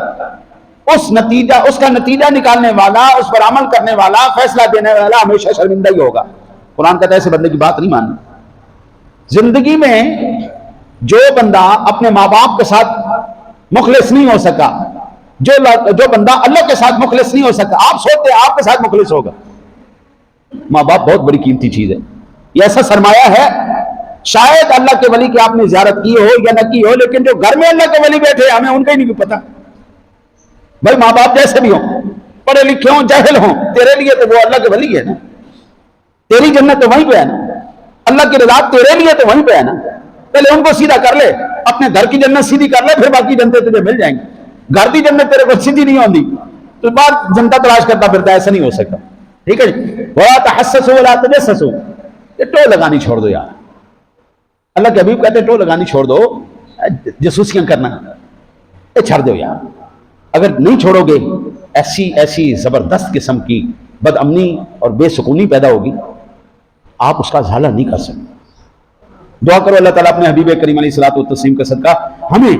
اس کا نتیجہ نکالنے والا، اس پر عمل کرنے والا، فیصلہ دینے والا ہمیشہ شرمندہ ہی ہوگا. قرآن کہتا ہے ایسے بندے کی بات نہیں ماننی. زندگی میں جو بندہ اپنے ماں باپ کے ساتھ مخلص نہیں ہو سکا، جو بندہ اللہ کے ساتھ مخلص نہیں ہو سکا، آپ سوچتے آپ کے ساتھ مخلص ہوگا. ماں باپ بہت بڑی قیمتی چیز ہے، یہ ایسا سرمایہ ہے. شاید اللہ کے ولی کی آپ نے زیارت کی ہو یا نہ کی ہو، لیکن جو گھر میں اللہ کے ولی بیٹھے ہمیں ان کا ہی نہیں پتا. بھائی ماں باپ جیسے بھی ہوں، پڑھے لکھے ہوں، جاہل ہوں، تیرے لیے تو وہ اللہ کے ولی ہے نا. تیری جنت تو وہیں پہ ہے نا، اللہ کی رضا تیرے لیے تو وہیں پہ ہے نا. پہلے ان کو سیدھا کر لے، اپنے گھر کی جنت سیدھی کر لے، پھر باقی جنتیں تجھے مل جائیں گی. گھر کی جنت تیرے کو سیدھی نہیں ہوتی تو بعد جنتا تلاش کرتا پھرتا ہے، ایسا نہیں ہو سکتا. ٹھیک ہے جی. وَلَا تَحَسَّسُوا وَلَا تَجَسَّسُوا، یہ ٹو لگانی چھوڑ دو یار. اللہ کے حبیب کہتے ہیں ٹو لگانی چھوڑ دو، جاسوسیاں کرنا یہ چھڑ دو یار. اگر نہیں چھوڑو گے ایسی زبردست قسم کی بد امنی اور بے سکونی پیدا ہوگی، آپ اس کا ازالہ نہیں کر سکتے. دعا کرو اللہ تعالیٰ اپنے حبیب کریم علیہ الصلوۃ والتسلیم کا صدقہ ہمیں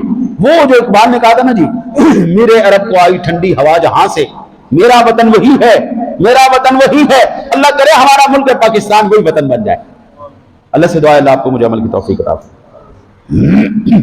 وہ جو اقبال نے کہا تھا نا جی، میرے عرب کو آئی ٹھنڈی ہوا جہاں سے، میرا وطن وہی ہے، میرا وطن وہی ہے. اللہ کرے ہمارا ملک پاکستان وہی وطن بن جائے. اللہ سے دعا ہے اللہ آپ کو مجھے عمل کی توفیق عطا فرمائے.